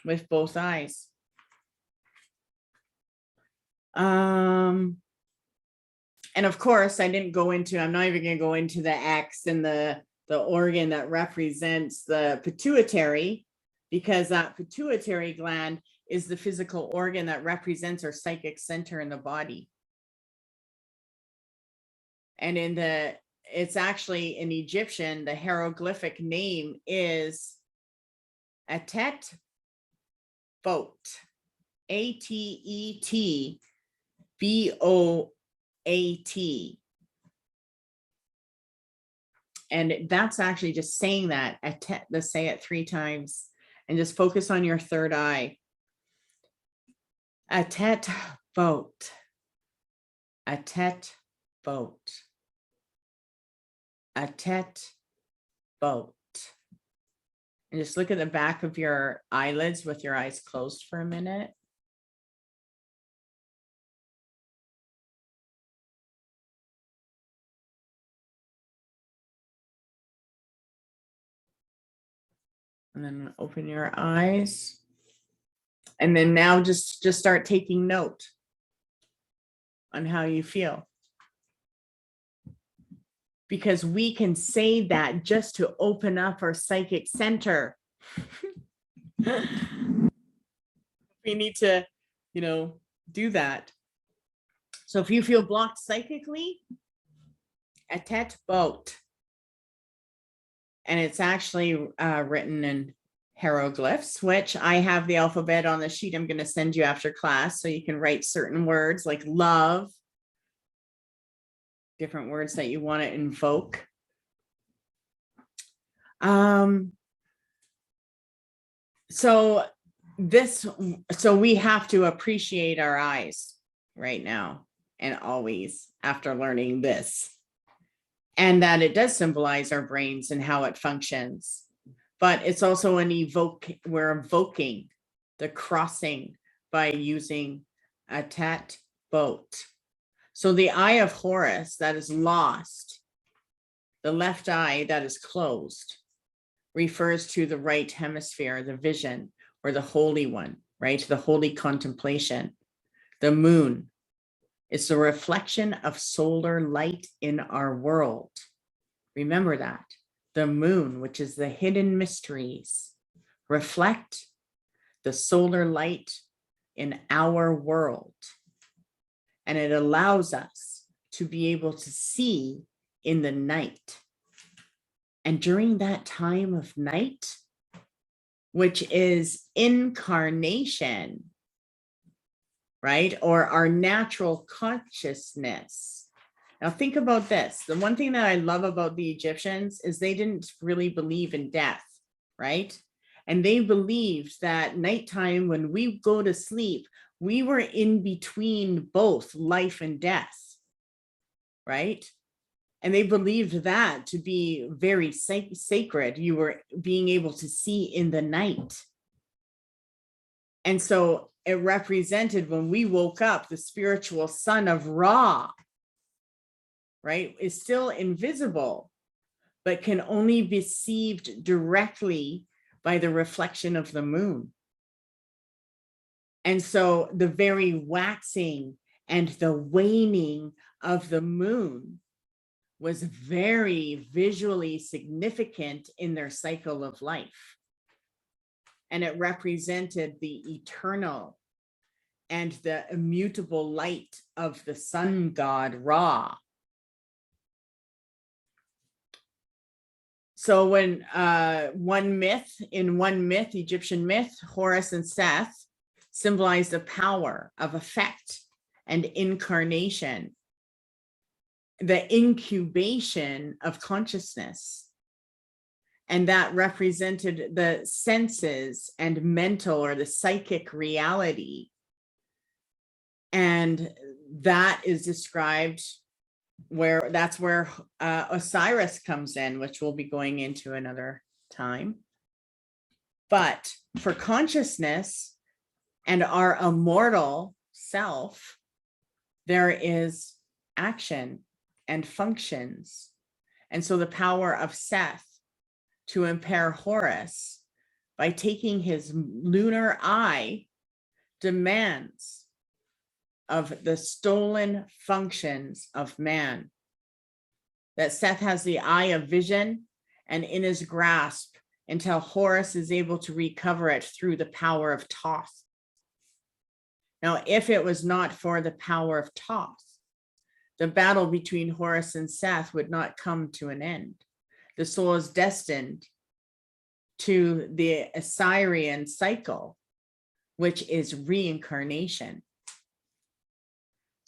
A: with both eyes. And of course, I'm not even going to go into the X and the organ that represents the pituitary, because that pituitary gland is the physical organ that represents our psychic center in the body. And it's actually in Egyptian, the hieroglyphic name is Atet Bot, ATET BOAT. And that's actually just saying that, let's say it 3 times, and just focus on your third eye. Atet Bot, Atet Bot, Atet Bot. And just look at the back of your eyelids with your eyes closed for a minute. And then open your eyes. And then now just start taking note on how you feel. Because we can say that just to open up our psychic center. We need to, do that. So if you feel blocked psychically, Atet Bot. And it's actually written in hieroglyphs, which I have the alphabet on the sheet I'm going to send you after class, so you can write certain words like love, different words that you want to invoke. So we have to appreciate our eyes right now and always after learning this. and that it does symbolize our brains and how it functions. But it's also we're evoking the crossing by using a tet boat. So the eye of Horus that is lost, the left eye that is closed, refers to the right hemisphere, the vision, or the holy one, right? The holy contemplation. The moon is the reflection of solar light in our world. Remember that. The moon, which is the hidden mysteries, reflect the solar light in our world. And it allows us to be able to see in the night. And during that time of night, which is incarnation, right? Or our natural consciousness. Now think about this. The one thing that I love about the Egyptians is they didn't really believe in death, right? And they believed that nighttime, when we go to sleep, we were in between both life and death, right? And they believed that to be very sacred. You were being able to see in the night. And so it represented when we woke up, the spiritual sun of Ra, right, is still invisible, but can only be perceived directly by the reflection of the moon. And so the very waxing and the waning of the moon was very visually significant in their cycle of life. And it represented the eternal and the immutable light of the sun god Ra. So when one myth, Egyptian myth, Horus and Seth symbolized the power of effect and incarnation, the incubation of consciousness. And that represented the senses and mental or the psychic reality. And that is described that's where Osiris comes in, which we'll be going into another time. But for consciousness and our immortal self, there is action and functions. And so the power of Seth to impair Horus by taking his lunar eye demands of the stolen functions of man. That Seth has the eye of vision and in his grasp until Horus is able to recover it through the power of Thoth. Now, if it was not for the power of Thoth, the battle between Horus and Seth would not come to an end. The soul is destined to the Assyrian cycle, which is reincarnation.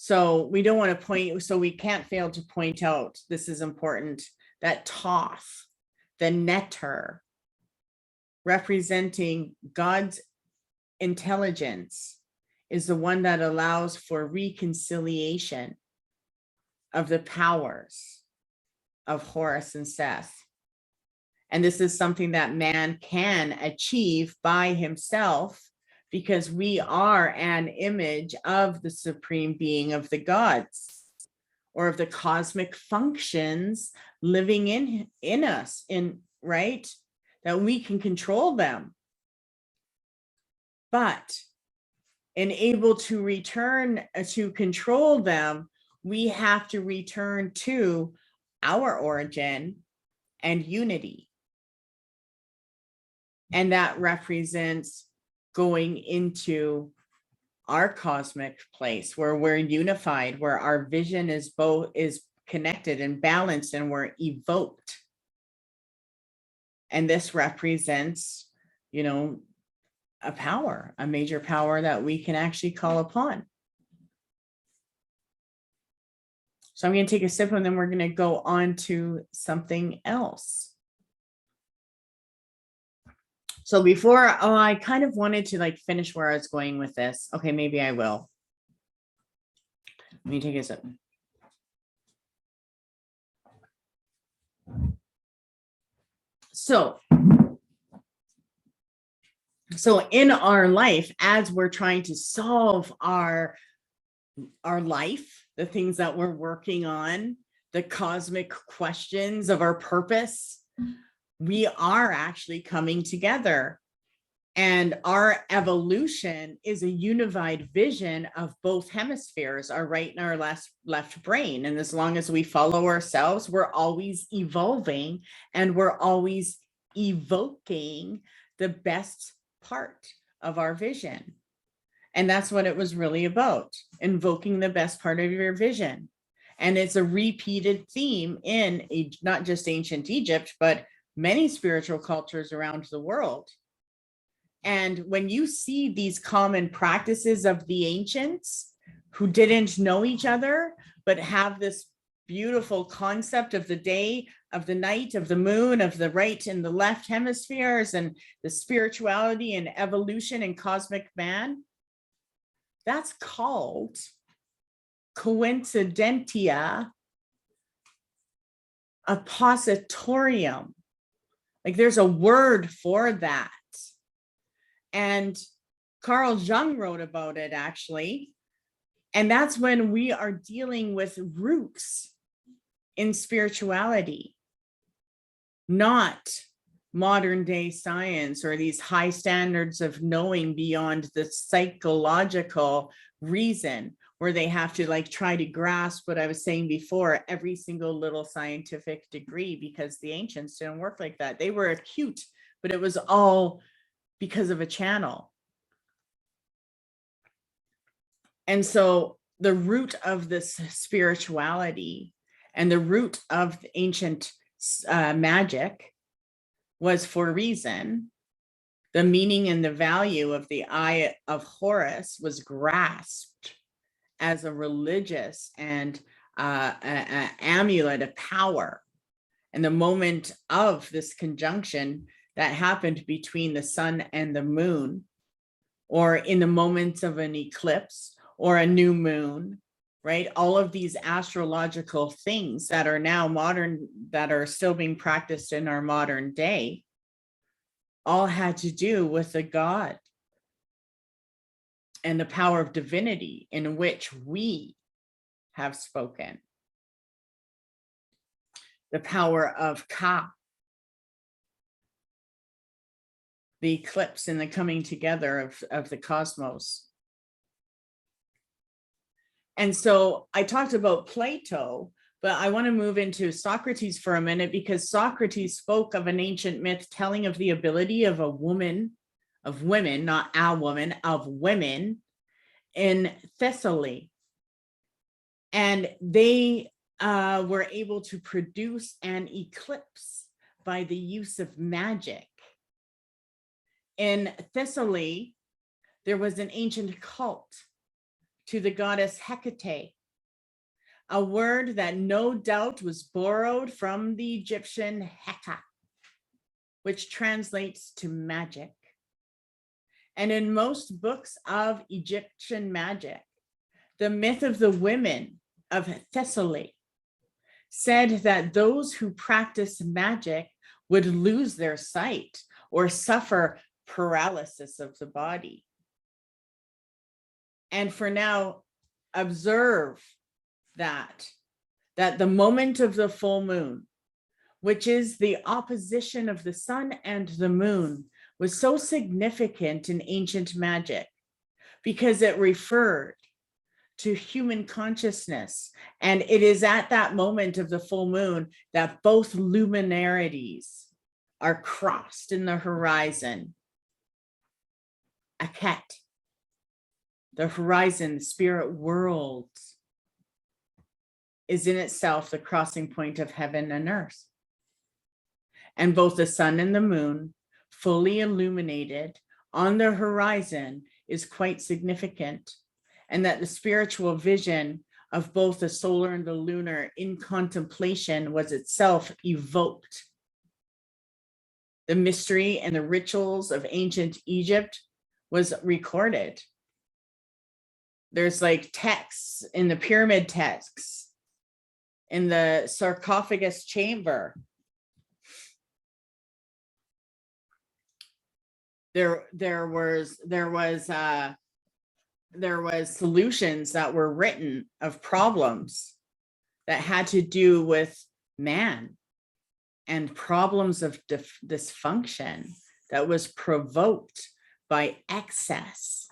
A: So we don't want to we can't fail to point out, this is important, that Thoth, the netter, representing God's intelligence, is the one that allows for reconciliation of the powers of Horus and Seth. And this is something that man can achieve by himself, because we are an image of the supreme being of the gods, or of the cosmic functions living in us, right? That we can control them. But in able to return to control them, we have to return to our origin and unity. And that represents going into our cosmic place where we're unified, where our vision is connected and balanced, and we're evoked. And this represents, a power, a major power that we can actually call upon. So I'm going to take a sip and then we're going to go on to something else. So before, I kind of wanted to finish where I was going with this. Okay, maybe I will. Let me take a sip. So in our life, as we're trying to solve our life, the things that we're working on, the cosmic questions of our purpose, we are actually coming together. And our evolution is a unified vision of both hemispheres, our right and our left brain. And as long as we follow ourselves, we're always evolving and we're always evoking the best part of our vision. And that's what it was really about, invoking the best part of your vision. And it's a repeated theme in not just ancient Egypt, but many spiritual cultures around the world. And when you see these common practices of the ancients who didn't know each other, but have this beautiful concept of the day, of the night, of the moon, of the right and the left hemispheres, and the spirituality and evolution and cosmic man, that's called coincidentia oppositorium. Like there's a word for that. And Carl Jung wrote about it actually. And that's when we are dealing with roots in spirituality, not modern day science or these high standards of knowing beyond the psychological reason, where they have to like try to grasp what I was saying before, every single little scientific degree, because the ancients didn't work like that. They were acute, but it was all because of a channel. And so the root of this spirituality and the root of ancient magic was for a reason. The meaning and the value of the Eye of Horus was grasped as a religious and an amulet of power. And the moment of this conjunction that happened between the sun and the moon, or in the moments of an eclipse or a new moon, right? All of these astrological things that are now modern, that are still being practiced in our modern day, all had to do with the God and the power of divinity in which we have spoken. The power of Ka, the eclipse and the coming together of the cosmos. And so I talked about Plato, but I want to move into Socrates for a minute, because Socrates spoke of an ancient myth telling of the ability of a woman, of women, not a woman, of women in Thessaly. And they were able to produce an eclipse by the use of magic. In Thessaly, there was an ancient cult to the goddess Hecate, a word that no doubt was borrowed from the Egyptian Heka, which translates to magic. And in most books of Egyptian magic, the myth of the women of Thessaly said that those who practiced magic would lose their sight or suffer paralysis of the body. And for now, observe that the moment of the full moon, which is the opposition of the sun and the moon, was so significant in ancient magic because it referred to human consciousness. And it is at that moment of the full moon that both luminarities are crossed in the horizon. Aket, the horizon, the spirit world, is in itself the crossing point of heaven and earth. And both the sun and the moon, fully illuminated on the horizon, is quite significant. And that the spiritual vision of both the solar and the lunar in contemplation was itself evoked. The mystery and the rituals of ancient Egypt was recorded. There's like texts in the pyramid texts, in the sarcophagus chamber, there was solutions that were written of problems that had to do with man and problems of dysfunction that was provoked by excess.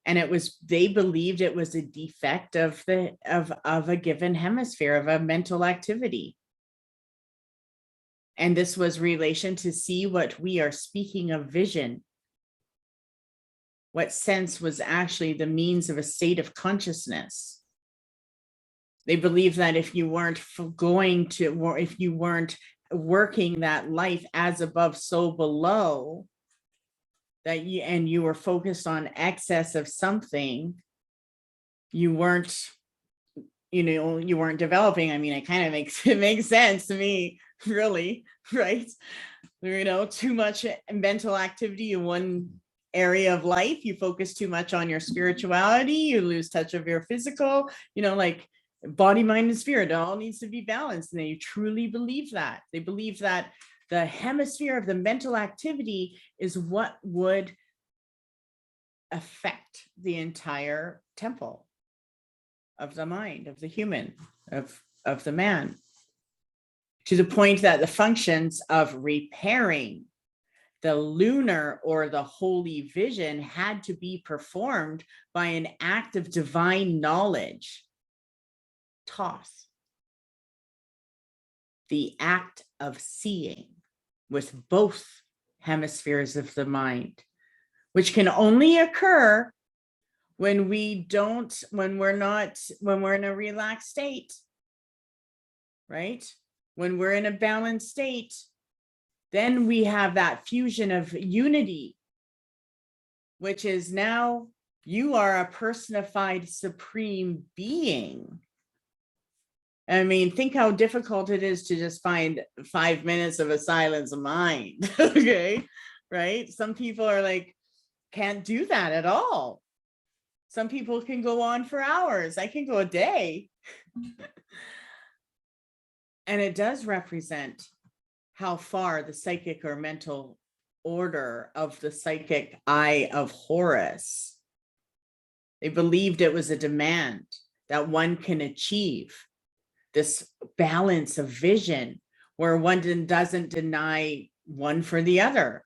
A: And they believed it was a defect of a given hemisphere, of a mental activity. And this was relation to see what we are speaking of vision. What sense was actually the means of a state of consciousness. They believed that if you weren't if you weren't working that life as above, so below, that you were focused on excess of something, you weren't developing. I mean, it makes sense to me, really, right? Too much mental activity in one area of life, you focus too much on your spirituality, you lose touch of your physical, like body, mind, and spirit, it all needs to be balanced. And they truly believe that. They believe that the hemisphere of the mental activity is what would affect the entire temple of the mind, of the human, of the man, to the point that the functions of repairing the lunar or the holy vision had to be performed by an act of divine knowledge. Toss. The act of seeing with both hemispheres of the mind, which can only occur when we're in a relaxed state, right? When we're in a balanced state, then we have that fusion of unity, which is now you are a personified supreme being. I mean, think how difficult it is to just find 5 minutes of a silence of mind. Okay, right? Some people are like, can't do that at all. Some people can go on for hours. I can go a day. And it does represent how far the psychic or mental order of the psychic eye of Horus. They believed it was a demand that one can achieve this balance of vision where one doesn't deny one for the other,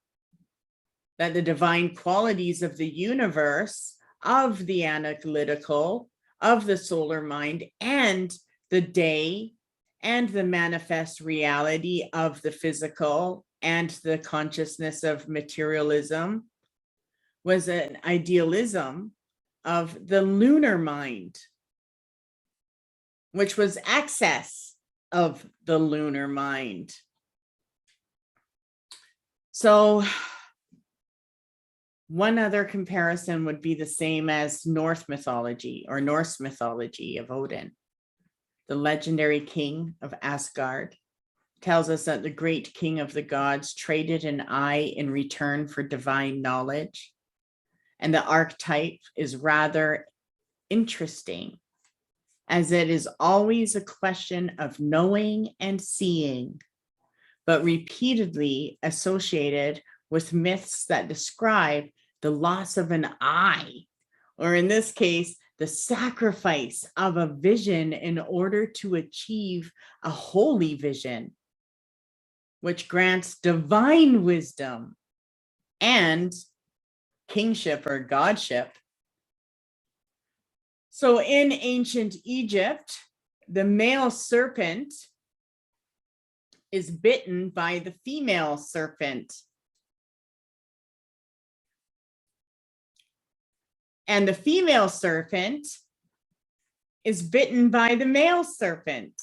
A: that the divine qualities of the universe, of the analytical, of the solar mind, and the day and the manifest reality of the physical and the consciousness of materialism was an idealism of the lunar mind, which was excess of the lunar mind. So one other comparison would be the same as Norse mythology of Odin. The legendary king of Asgard tells us that the great king of the gods traded an eye in return for divine knowledge. And the archetype is rather interesting, as it is always a question of knowing and seeing, but repeatedly associated with myths that describe the loss of an eye, or in this case, the sacrifice of a vision in order to achieve a holy vision, which grants divine wisdom and kingship or godship. So in ancient Egypt, the male serpent is bitten by the female serpent. And the female serpent is bitten by the male serpent.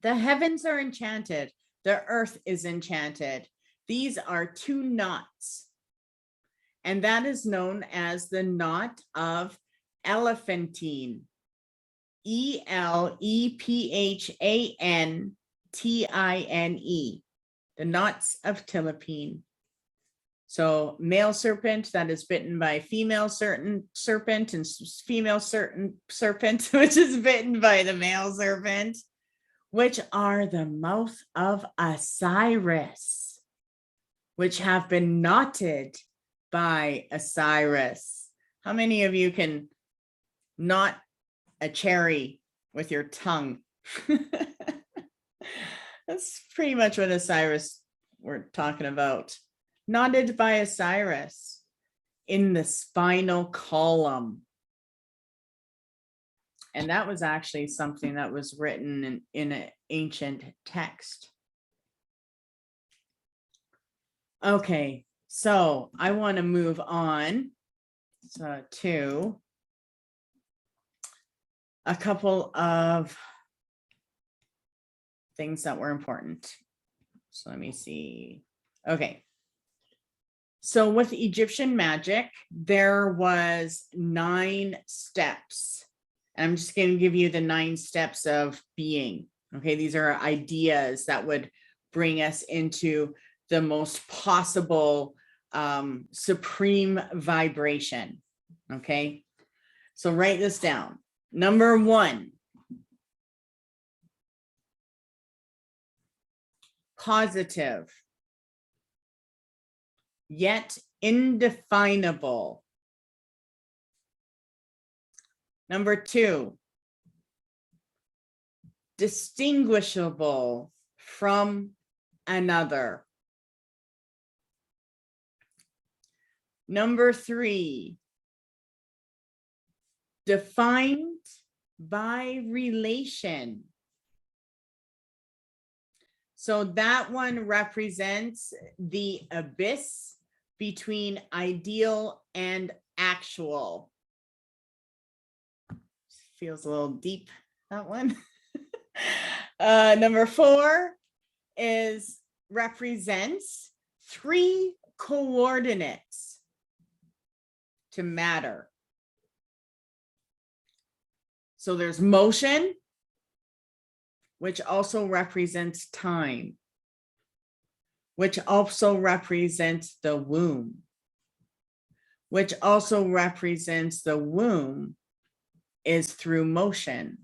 A: The heavens are enchanted. The earth is enchanted. These are two knots. And that is known as the knot of elephantine. Elephantine. The knots of Tilipine. So male serpent that is bitten by female serpent, and female serpent which is bitten by the male serpent, which are the mouth of Osiris, which have been knotted by Osiris. How many of you can knot a cherry with your tongue? That's pretty much what Osiris we're talking about. Knotted by Osiris in the spinal column. And that was actually something that was written in an ancient text. Okay, so I want to move on to a couple of things that were important. So let me see. Okay. So with Egyptian magic, there was 9 steps. I'm just going to give you the 9 steps of being. Okay, these are ideas that would bring us into the most possible supreme vibration. Okay, so write this down. Number 1, positive, yet indefinable. Number 2, distinguishable from another. Number 3, defined by relation. So that one represents the abyss between ideal and actual. Feels a little deep, that one. Number 4 represents 3 coordinates to matter. So there's motion, which also represents time, which also represents the womb, which also represents the womb is through motion.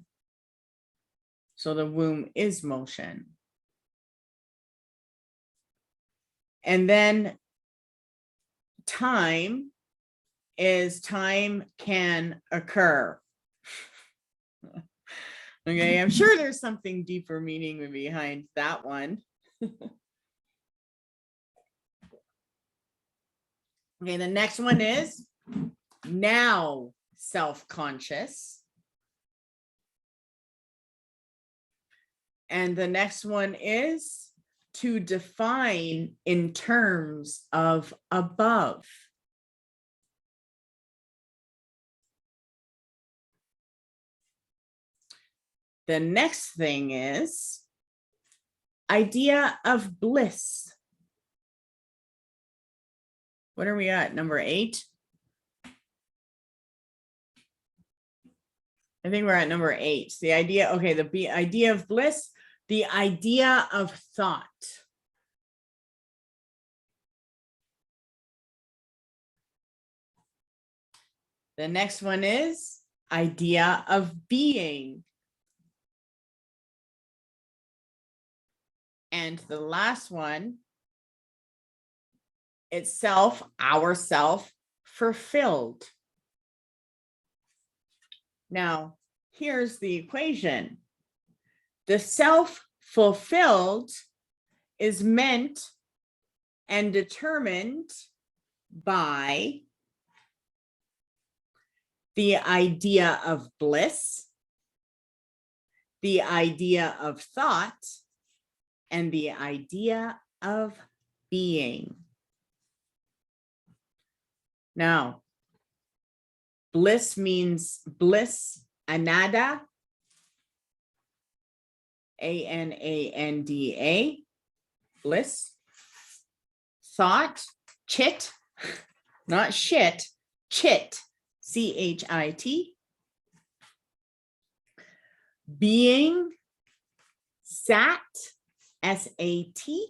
A: So the womb is motion. And then time can occur. Okay, I'm sure there's something deeper meaning behind that one. Okay, the next one is now self-conscious. And the next one is to define in terms of above. The next thing is idea of bliss. What are we at? Number 8? I think we're at number 8. The idea, okay, the idea of bliss, the idea of thought. The next one is idea of being. And the last one, itself, ourself, fulfilled. Now, here's the equation. The self-fulfilled is meant and determined by the idea of bliss, the idea of thought, and the idea of being. Now, bliss means bliss, ananda, A-N-A-N-D-A, bliss. Thought, chit, not shit, chit, C-H-I-T. Being, sat, S-A-T.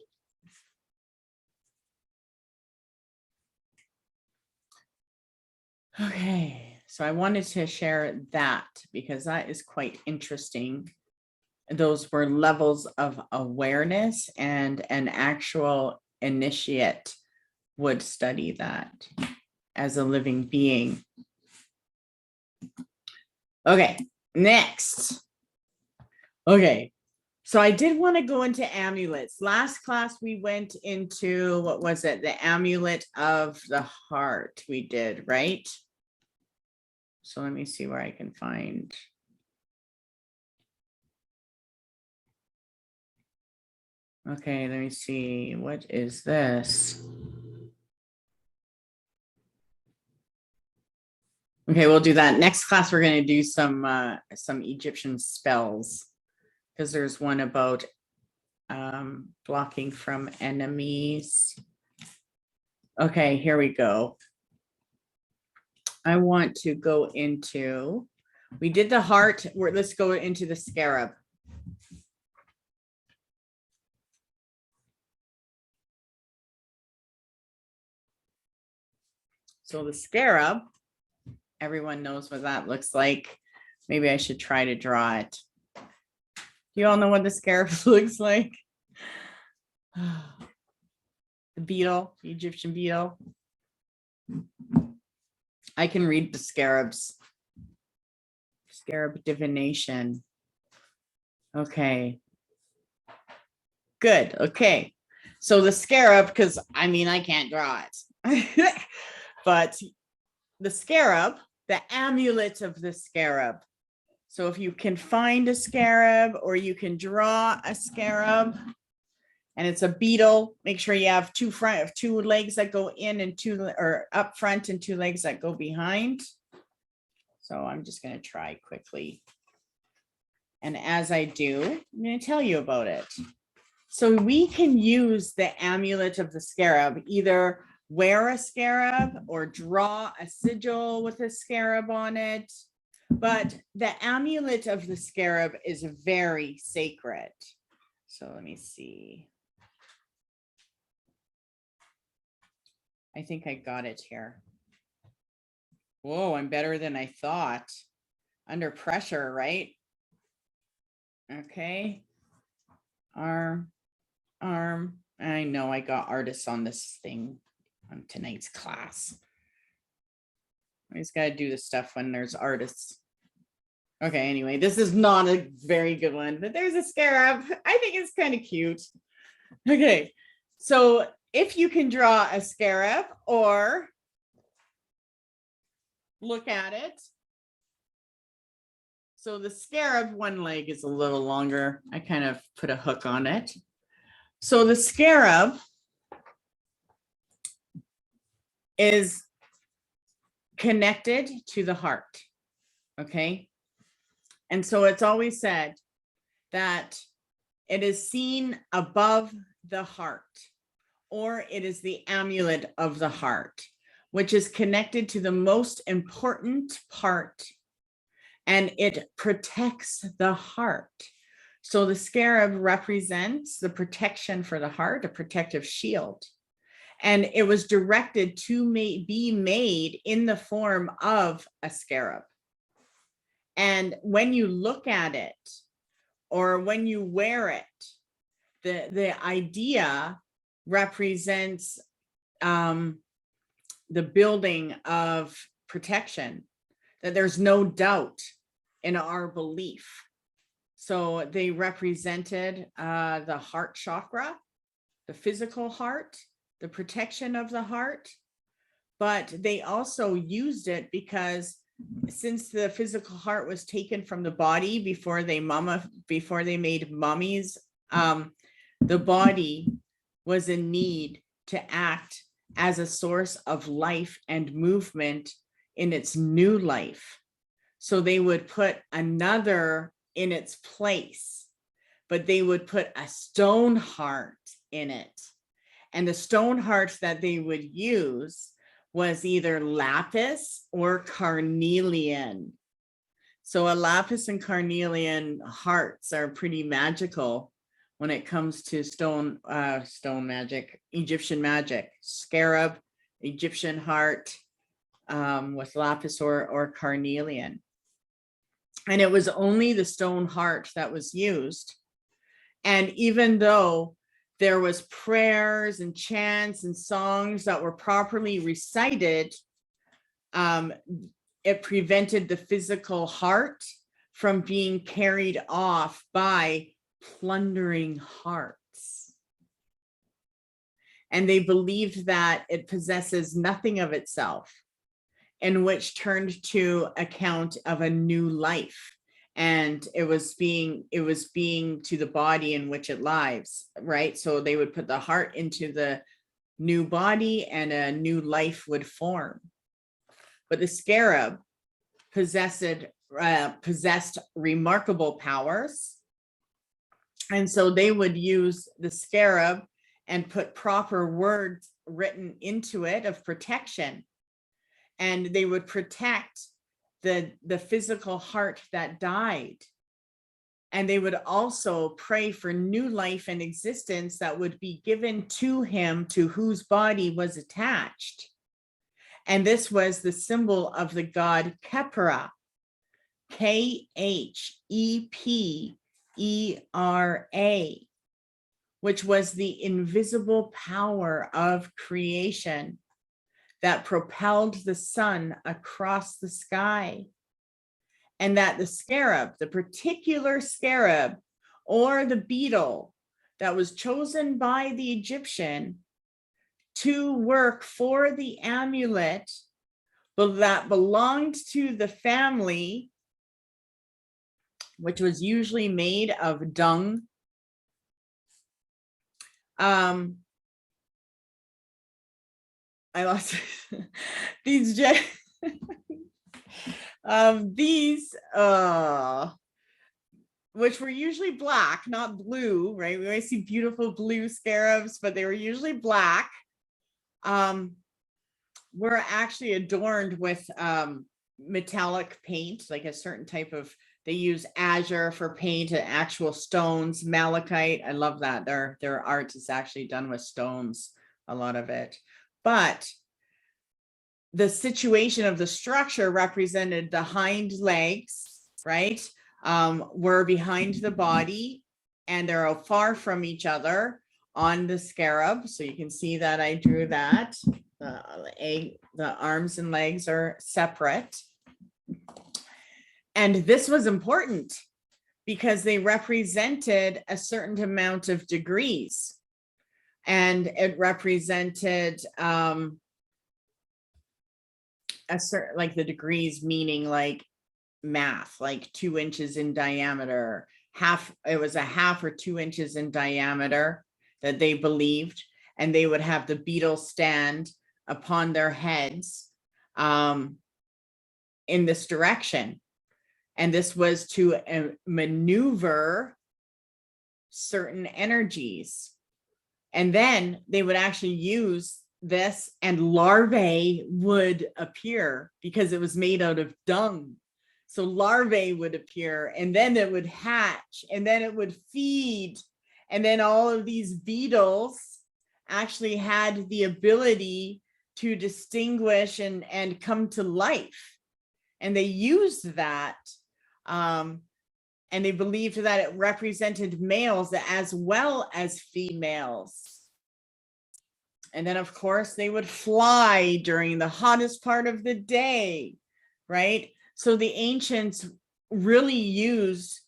A: Okay, so I wanted to share that because that is quite interesting. those were levels of awareness, and an actual initiate would study that as a living being. Okay, next. Okay, so I did want to go into amulets. Last class we went into, what was it? The amulet of the heart we did, right? So let me see where I can find. Okay, let me see. What is this? Okay, we'll do that. Next class, we're going to do some Egyptian spells, because there's one about blocking from enemies. Okay, here we go. I want to go into, we did the heart, let's go into the scarab. So the scarab, everyone knows what that looks like. Maybe I should try to draw it. You all know what the scarab looks like? The beetle, the Egyptian beetle. I can read the scarabs. Scarab divination. Okay. Good. Okay. So the scarab, because I mean, I can't draw it. But the scarab, the amulet of the scarab. So if you can find a scarab, or you can draw a scarab, and it's a beetle, make sure you have two legs that go in and or up front, and two legs that go behind. So I'm just going to try quickly. And as I do, I'm going to tell you about it. So we can use the amulet of the scarab, either wear a scarab or draw a sigil with a scarab on it. But the amulet of the scarab is very sacred. So let me see. I think I got it here. Whoa, I'm better than I thought. Under pressure, right? Okay. Arm. I know I got artists on this thing on tonight's class. I just got to do the stuff when there's artists. Okay, anyway, this is not a very good one, but there's a scarab. I think it's kind of cute. Okay, so if you can draw a scarab or look at it. So the scarab, one leg is a little longer. I kind of put a hook on it. So the scarab is connected to the heart. Okay. And so it's always said that it is seen above the heart, or it is the amulet of the heart, which is connected to the most important part, and it protects the heart. So the scarab represents the protection for the heart, a protective shield. And it was directed to be made in the form of a scarab. And when you look at it, or when you wear it, the idea represents the building of protection, that there's no doubt in our belief. So they represented the heart chakra, the physical heart, the protection of the heart, but they also used it because since the physical heart was taken from the body before they made mummies, the body was in need to act as a source of life and movement in its new life. So they would put another in its place, but they would put a stone heart in it. And the stone heart that they would use was either lapis or carnelian. So a lapis and carnelian hearts are pretty magical when it comes to stone magic, Egyptian magic. Scarab, Egyptian heart with lapis or carnelian. And it was only the stone heart that was used. And even though there was prayers and chants and songs that were properly recited, it prevented the physical heart from being carried off by plundering hearts. And they believed that it possesses nothing of itself, in which turned to account of a new life. And it was being to the body in which it lies, right? So they would put the heart into the new body and a new life would form. But the scarab possessed remarkable powers. And so they would use the scarab and put proper words written into it of protection. And they would protect the physical heart that died. And they would also pray for new life and existence that would be given to him, to whose body was attached. And this was the symbol of the god Khepera, Khepera, which was the invisible power of creation that propelled the sun across the sky. And that the scarab, the particular scarab or the beetle that was chosen by the Egyptian to work for the amulet, but that belonged to the family, which was usually made of dung. I lost these which were usually black, not blue, right? We always see beautiful blue scarabs, but they were usually black. Were actually adorned with metallic paint, like a certain type of, they use azure for paint and actual stones, malachite. I love that. Their art is actually done with stones, a lot of it. But the situation of the structure represented the hind legs, right? Were behind the body, and they're far from each other on the scarab. So you can see that I drew that. The arms and legs are separate. And this was important because they represented a certain amount of degrees. And it represented a certain, like the degrees meaning like math, like 2 inches in diameter, it was a half or 2 inches in diameter that they believed. And they would have the beetle stand upon their heads in this direction. And this was to maneuver certain energies. And then they would actually use this, and larvae would appear because it was made out of dung. So larvae would appear, and then it would hatch, and then it would feed. And then all of these beetles actually had the ability to distinguish and come to life. And they used that. And they believed that it represented males as well as females. And then, of course, they would fly during the hottest part of the day, right? So the ancients really used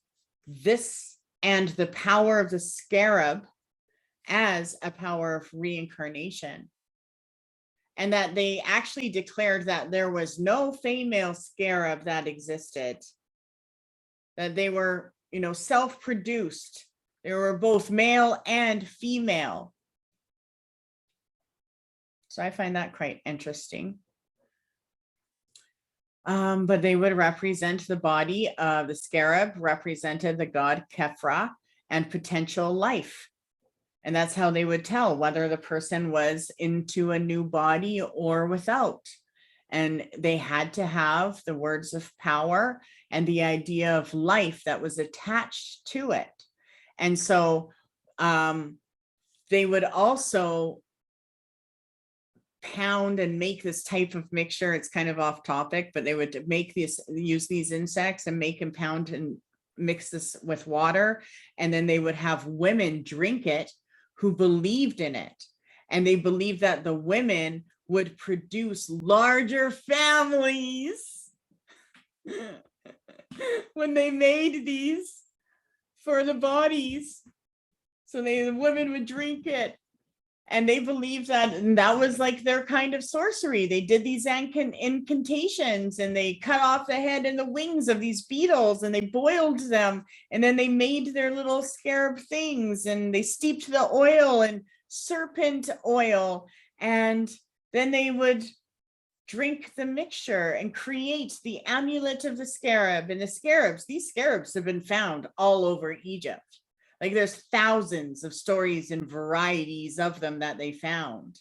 A: this and the power of the scarab as a power of reincarnation. And that they actually declared that there was no female scarab that existed, that they were, self-produced. They were both male and female. So I find that quite interesting. But they would represent the body of the scarab, represented the god Khepera and potential life. And that's how they would tell whether the person was into a new body or without. And they had to have the words of power and the idea of life that was attached to it. And so they would also pound and make this type of mixture. It's kind of off topic, but they would use these insects and make and pound and mix this with water. And then they would have women drink it who believed in it. And they believed that the women would produce larger families when they made these for the bodies. So the women would drink it. And they believed that, and that was like their kind of sorcery. They did these incantations, and they cut off the head and the wings of these beetles, and they boiled them, and then they made their little scarab things, and they steeped the oil in serpent oil, and then they would drink the mixture and create the amulet of the scarab. And these scarabs have been found all over Egypt. Like there's thousands of stories and varieties of them that they found.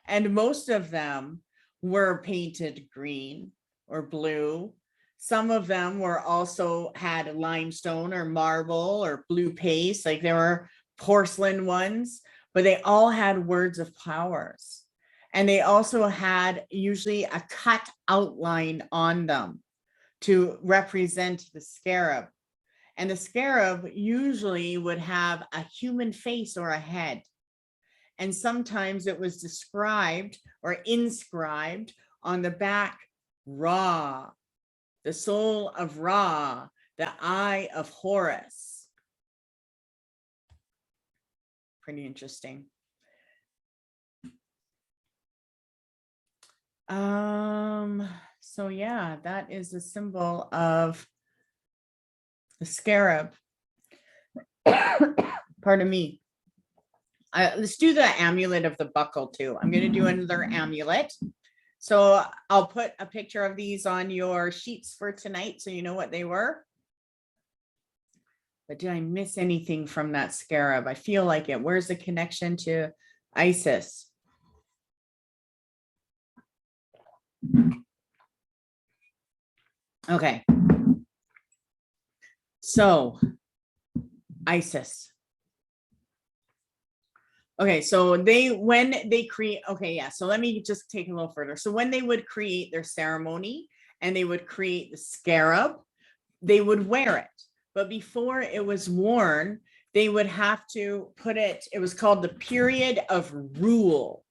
A: And most of them were painted green or blue. Some of them were also had limestone or marble or blue paste, like there were porcelain ones, but they all had words of powers. And they also had usually a cut outline on them to represent the scarab. And the scarab usually would have a human face or a head. And sometimes it was described or inscribed on the back, Ra, the soul of Ra, the eye of Horus. Pretty interesting. So yeah, that is a symbol of the scarab. Pardon me. Let's do the amulet of the buckle too. I'm going to do another amulet. So I'll put a picture of these on your sheets for tonight so you know what they were. But did I miss anything from that scarab? I feel like it. Where's the connection to Isis? Okay. So Isis. Okay, so when they create, okay, yeah, so let me just take a little further. So when they would create their ceremony and they would create the scarab, they would wear it. But before it was worn, they would have to put it, it was called the period of rule.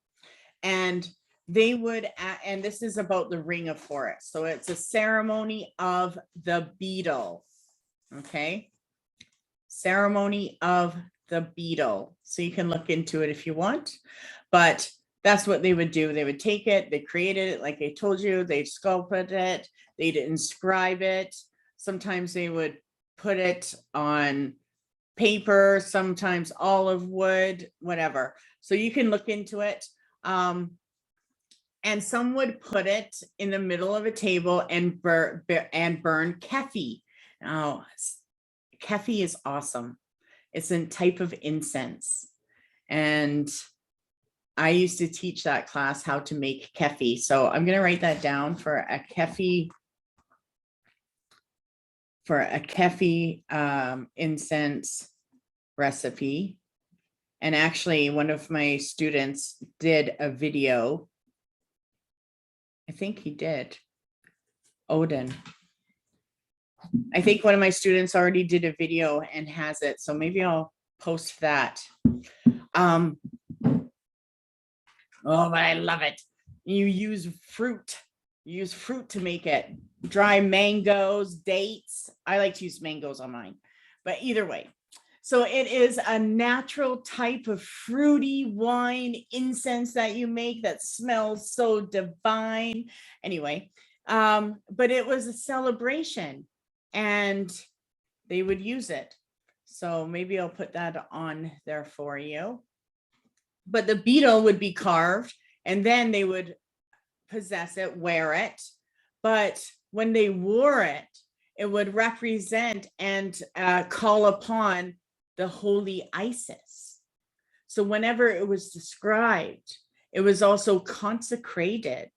A: And they would, and this is about the ring of Horus. So it's a ceremony of the beetle. Okay. Ceremony of the beetle. So you can look into it if you want, but that's what they would do. They would take it, they created it, like I told you, they'd sculpted it, they'd inscribe it. Sometimes they would put it on paper, sometimes olive wood, whatever. So you can look into it. And some would put it in the middle of a table and burn kefi. Now, kefi is awesome. It's a type of incense. And I used to teach that class how to make kefi. So I'm going to write that down for a kefi incense recipe. And actually, one of my students did a video. I think he did. Odin. I think one of my students already did a video and has it. So maybe I'll post that. Oh, but I love it. You use fruit. You use fruit to make it. Dry mangoes, dates. I like to use mangoes on mine. But either way. So it is a natural type of fruity wine incense that you make that smells so divine. Anyway, but it was a celebration and they would use it. So maybe I'll put that on there for you. But the beetle would be carved and then they would possess it, wear it. But when they wore it, it would represent and call upon the holy Isis. So whenever it was described, it was also consecrated,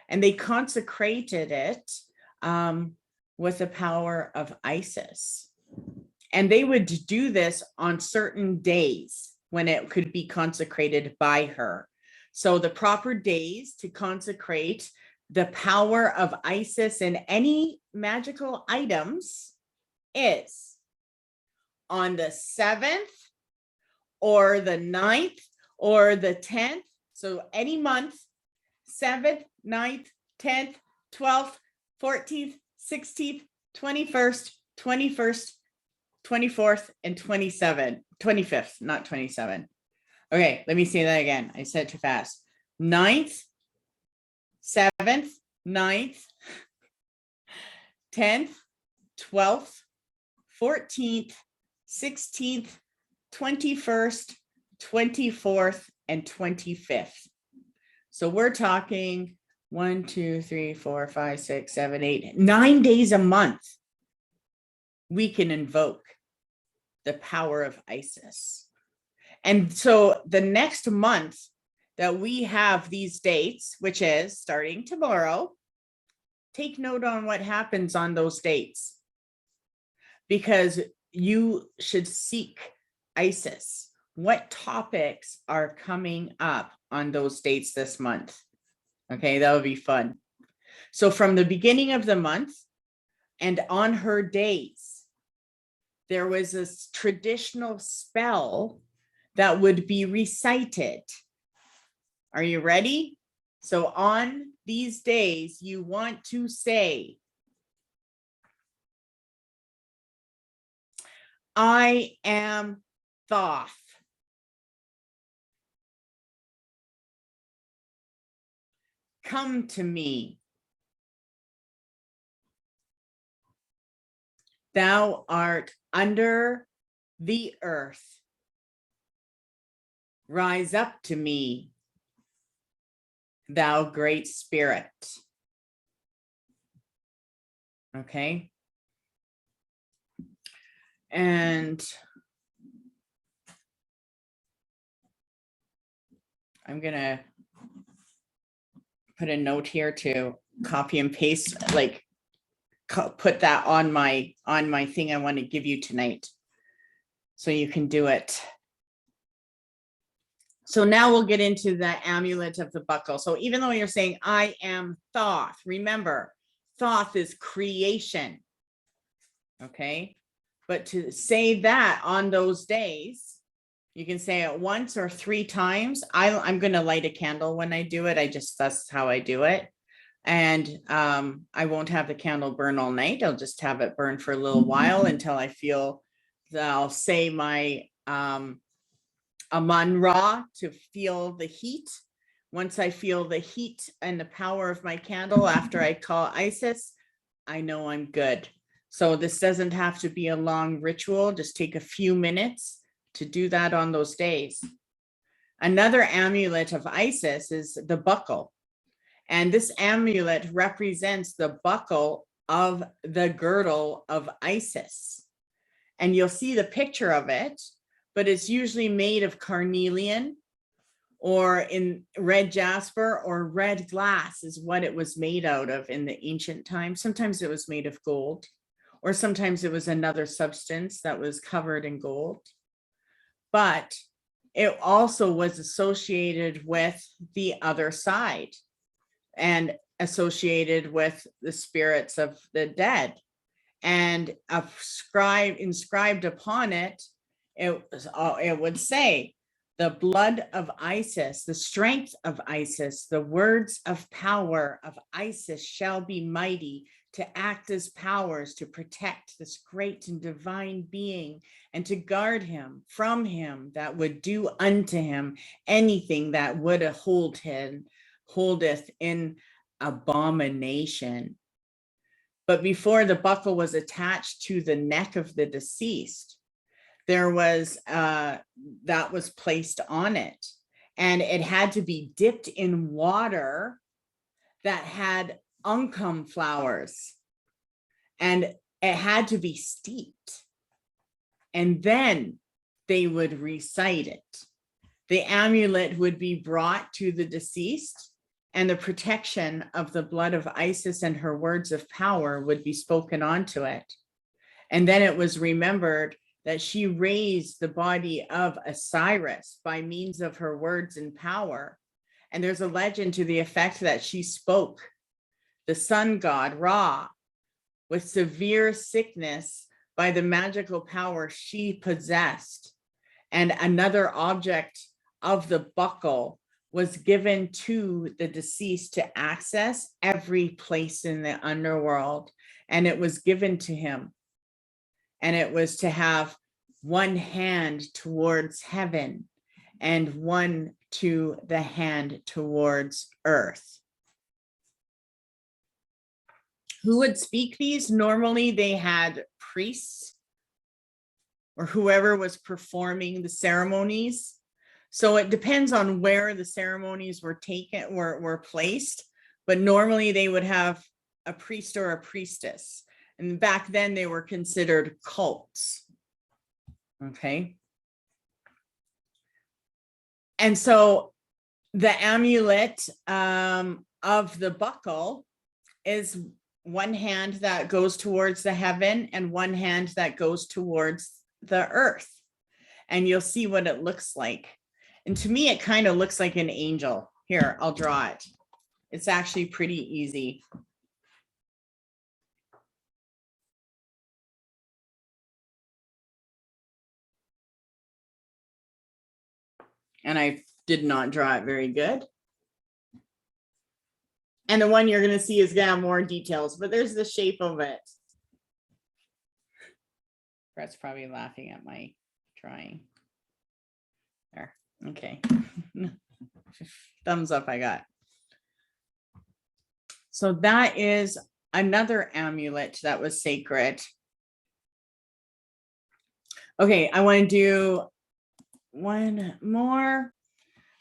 A: and they consecrated it with the power of Isis. And they would do this on certain days when it could be consecrated by her. So the proper days to consecrate the power of Isis and any magical items is on the 7th or the 9th or the 10th. So any month, 7th, 9th, 10th, 12th, 14th, 16th, 21st, 21st, 24th, and 25th, not 27. Okay, let me say that again. I said too fast. 9th, 7th, 9th, 10th, 12th, 14th, 16th, 21st, 24th, and 25th. So we're talking 1, 2, 3, 4, 5, 6, 7, 8, 9 days a month. We can invoke the power of Isis. And so the next month that we have these dates, which is starting tomorrow, take note on what happens on those dates, because you should seek Isis. What topics are coming up on those dates this month? Okay, that would be fun. So from the beginning of the month and on her days, there was this traditional spell that would be recited. Are you ready? So on these days, you want to say, I am Thoth. Come to me. Thou art under the earth. Rise up to me, thou great spirit. Okay. And I'm going to put a note here to copy and paste, like put that on my thing I want to give you tonight, so you can do it. So now we'll get into the amulet of the buckle. So even though you're saying I am Thoth, remember Thoth is creation. Okay. But to say that on those days, you can say it once or 3 times. I'm going to light a candle when I do it. That's how I do it. And I won't have the candle burn all night. I'll just have it burn for a little while until I feel that I'll say my Amun Ra to feel the heat. Once I feel the heat and the power of my candle after I call Isis, I know I'm good. So this doesn't have to be a long ritual. Just take a few minutes to do that on those days. Another amulet of Isis is the buckle. And this amulet represents the buckle of the girdle of Isis. And you'll see the picture of it, but it's usually made of carnelian or in red jasper or red glass is what it was made out of in the ancient times. Sometimes it was made of gold, or sometimes it was another substance that was covered in gold. But it also was associated with the other side and associated with the spirits of the dead. And inscribed upon it, it would say, the blood of Isis, the strength of Isis, the words of power of Isis shall be mighty to act as powers to protect this great and divine being and to guard him from him that would do unto him anything that would holdeth in abomination. But before the buckle was attached to the neck of the deceased, there was that was placed on it, and it had to be dipped in water that had uncum flowers, and it had to be steeped, and then they would recite it. The amulet would be brought to the deceased, and the protection of the blood of Isis and her words of power would be spoken onto it. And then it was remembered that she raised the body of Osiris by means of her words and power. And there's a legend to the effect that she spoke the sun god Ra with severe sickness by the magical power she possessed. And another object of the buckle was given to the deceased to access every place in the underworld. And it was given to him. And it was to have one hand towards heaven and one to the hand towards earth. Who would speak these? Normally they had priests or whoever was performing the ceremonies. So it depends on where the ceremonies were taken, were placed, but normally they would have a priest or a priestess. And back then they were considered cults. Okay. And so the amulet of the buckle is one hand that goes towards the heaven and one hand that goes towards the earth. And you'll see what it looks like. And to me, it kind of looks like an angel. Here, I'll draw it. It's actually pretty easy. And I did not draw it very good. And the one you're going to see is going to have more details, but there's the shape of it. Brett's probably laughing at my drawing. There. Okay. Thumbs up I got. So that is another amulet that was sacred. Okay, I want to do one more.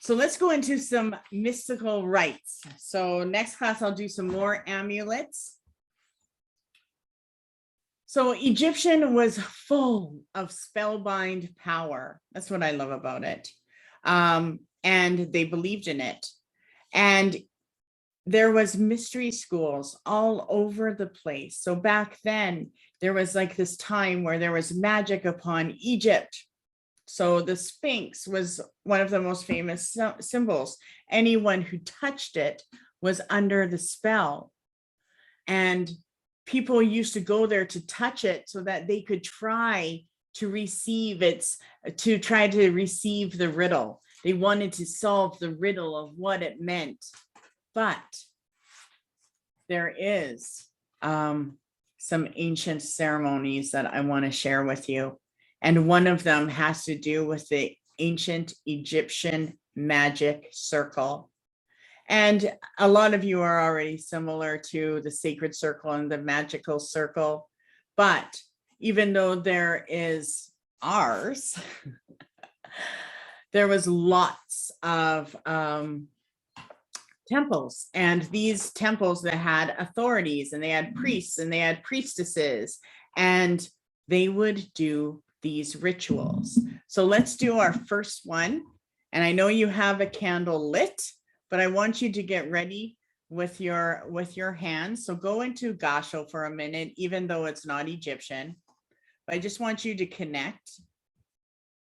A: So let's go into some mystical rites. So next class, I'll do some more amulets. So Egyptian was full of spellbind power. That's what I love about it. And they believed in it. And there was mystery schools all over the place. So back then, there was like this time where there was magic upon Egypt. So the Sphinx was one of the most famous symbols. Anyone who touched it was under the spell. And people used to go there to touch it so that they could try to receive receive the riddle. They wanted to solve the riddle of what it meant. But there is some ancient ceremonies that I want to share with you. And one of them has to do with the ancient Egyptian magic circle. And a lot of you are already similar to the sacred circle and the magical circle. But even though there is ours, there was lots of temples, and these temples that had authorities, and they had priests and they had priestesses, and they would do these rituals. So let's do our first one. And I know you have a candle lit, but I want you to get ready with your hands. So go into Gasho for a minute, even though it's not Egyptian. But I just want you to connect.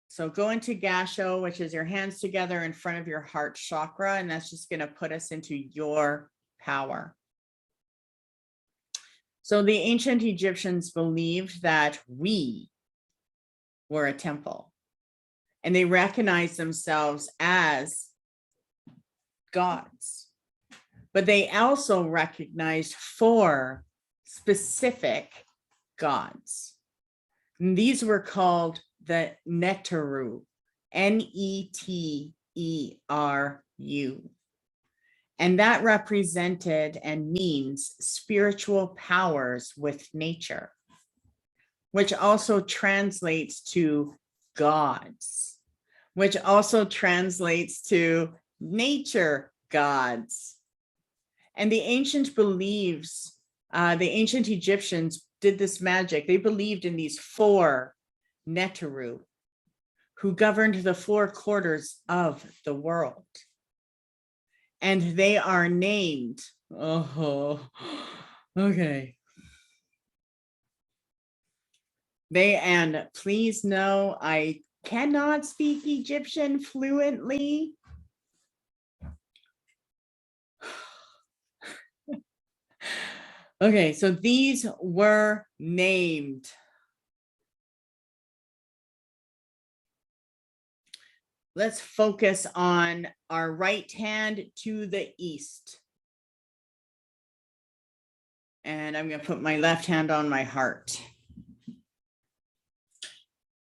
A: So go into Gasho, which is your hands together in front of your heart chakra, and that's just going to put us into your power. So the ancient Egyptians believed that we were a temple, and they recognized themselves as gods, but they also recognized 4 specific gods. And these were called the Neteru, Neteru. And that represented and means spiritual powers with nature, which also translates to gods, which also translates to nature gods. And the ancient beliefs, the ancient Egyptians did this magic. They believed in these 4 Neteru, who governed the 4 quarters of the world. And they are named, okay. And please know, I cannot speak Egyptian fluently, Okay, so these were named. Let's focus on our right hand to the east. And I'm going to put my left hand on my heart.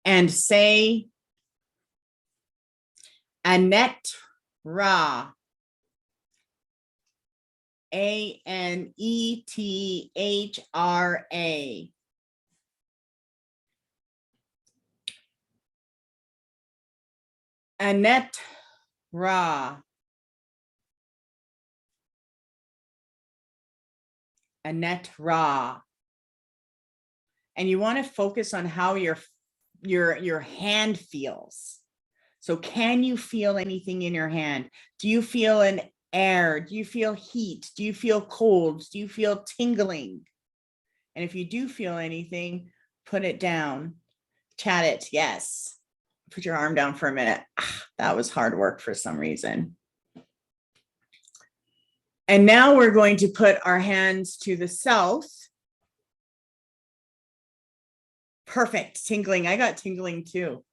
A: And say, Anet Ra. Anethra. Anet Ra. Anet Ra. And you want to focus on how your hand feels. So can you feel anything in your hand? Do you feel an air? Do you feel heat? Do you feel cold? Do you feel tingling? And if you do feel anything, put it down. Chat it. Yes. Put your arm down for a minute. That was hard work for some reason. And now we're going to put our hands to the south. Perfect. Tingling. I got tingling too.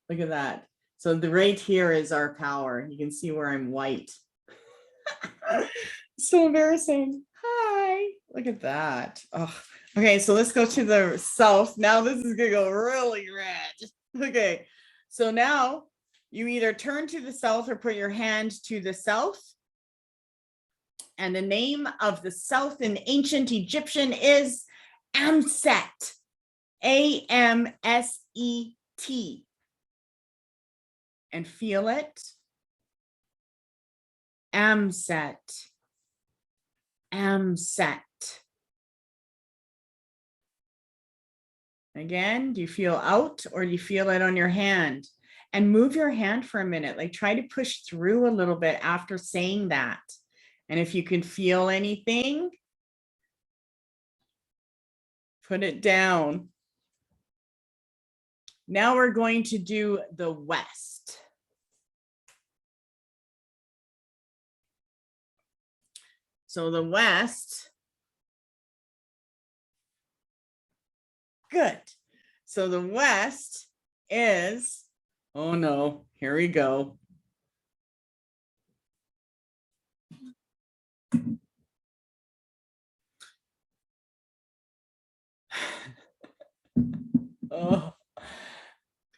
A: Look at that. So the right here is our power. You can see where I'm white. So embarrassing. Hi. Look at that. Oh. Okay, so let's go to the south. Now this is going to go really red. Okay, so now you either turn to the south or put your hand to the south. And the name of the south in ancient Egyptian is Amset. Amset. And feel it. Amset. Amset. Again, do you feel out or do you feel it on your hand? And move your hand for a minute. Like try to push through a little bit after saying that. And if you can feel anything, put it down. Now we're going to do the west. So the west. Good. So the west is, oh no, here we go. Oh.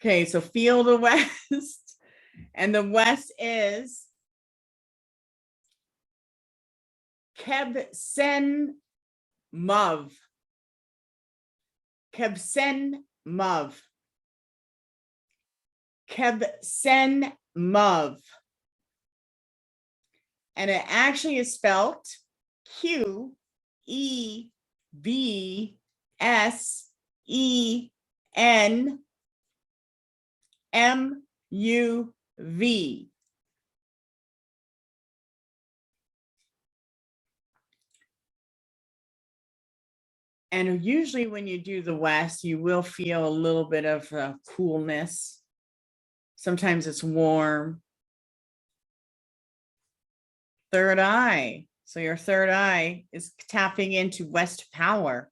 A: Okay, so feel the west. And the west is Kebsen Mav. Kebsen Mav. Kebsen Mav. And it actually is spelled QEBSENMUV. And usually when you do the west, you will feel a little bit of coolness. Sometimes it's warm. Third eye. So your third eye is tapping into west power.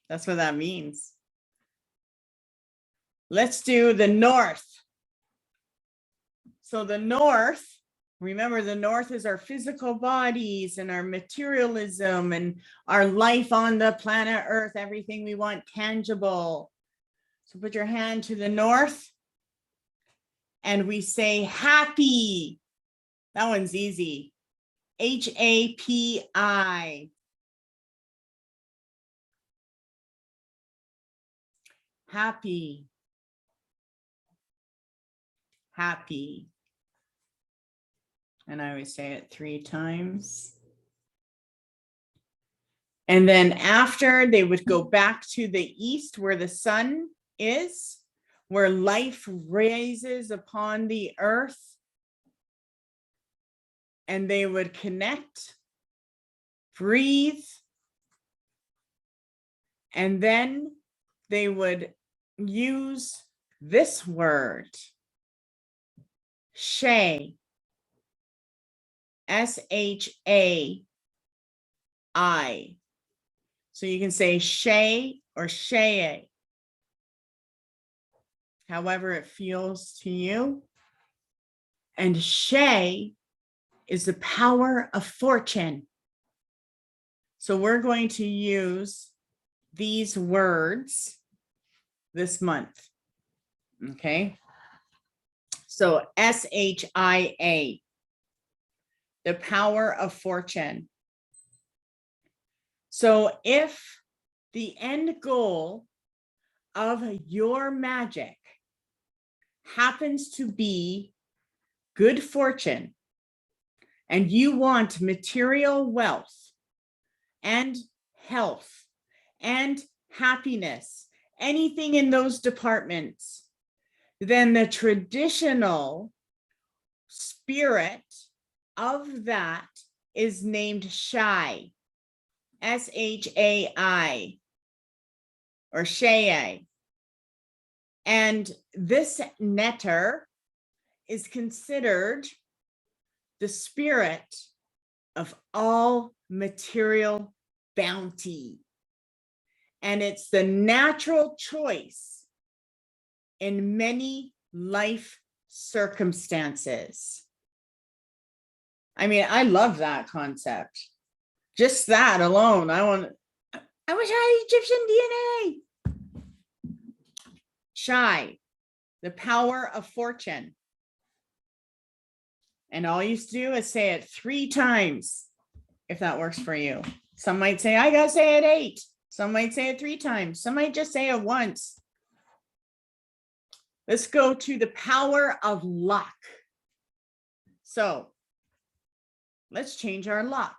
A: That's what that means. Let's do the north. So the north, remember the north is our physical bodies and our materialism and our life on the planet Earth, everything we want tangible. So put your hand to the north and we say happy. That one's easy. HAPI. Happy. Happy. And I always say it 3 times. And then after, they would go back to the east where the sun is, where life rises upon the earth. And they would connect, breathe, and then they would use this word, Shay, SHAI. So you can say Shay or Shay, however it feels to you. And Shay is the power of fortune. So we're going to use these words this month. Okay. So SHIA, the power of fortune. So if the end goal of your magic happens to be good fortune, and you want material wealth and health and happiness, anything in those departments, then the traditional spirit of that is named Shai, SHAI, or Shai. And this netter is considered the spirit of all material bounty. And it's the natural choice in many life circumstances. I mean, I love that concept. Just that alone. I wish I had Egyptian DNA. Shai, the power of fortune. And all you do is say it 3 times, if that works for you. Some might say, I gotta say it 8. Some might say it 3 times. Some might just say it once. Let's go to the power of luck. So let's change our luck.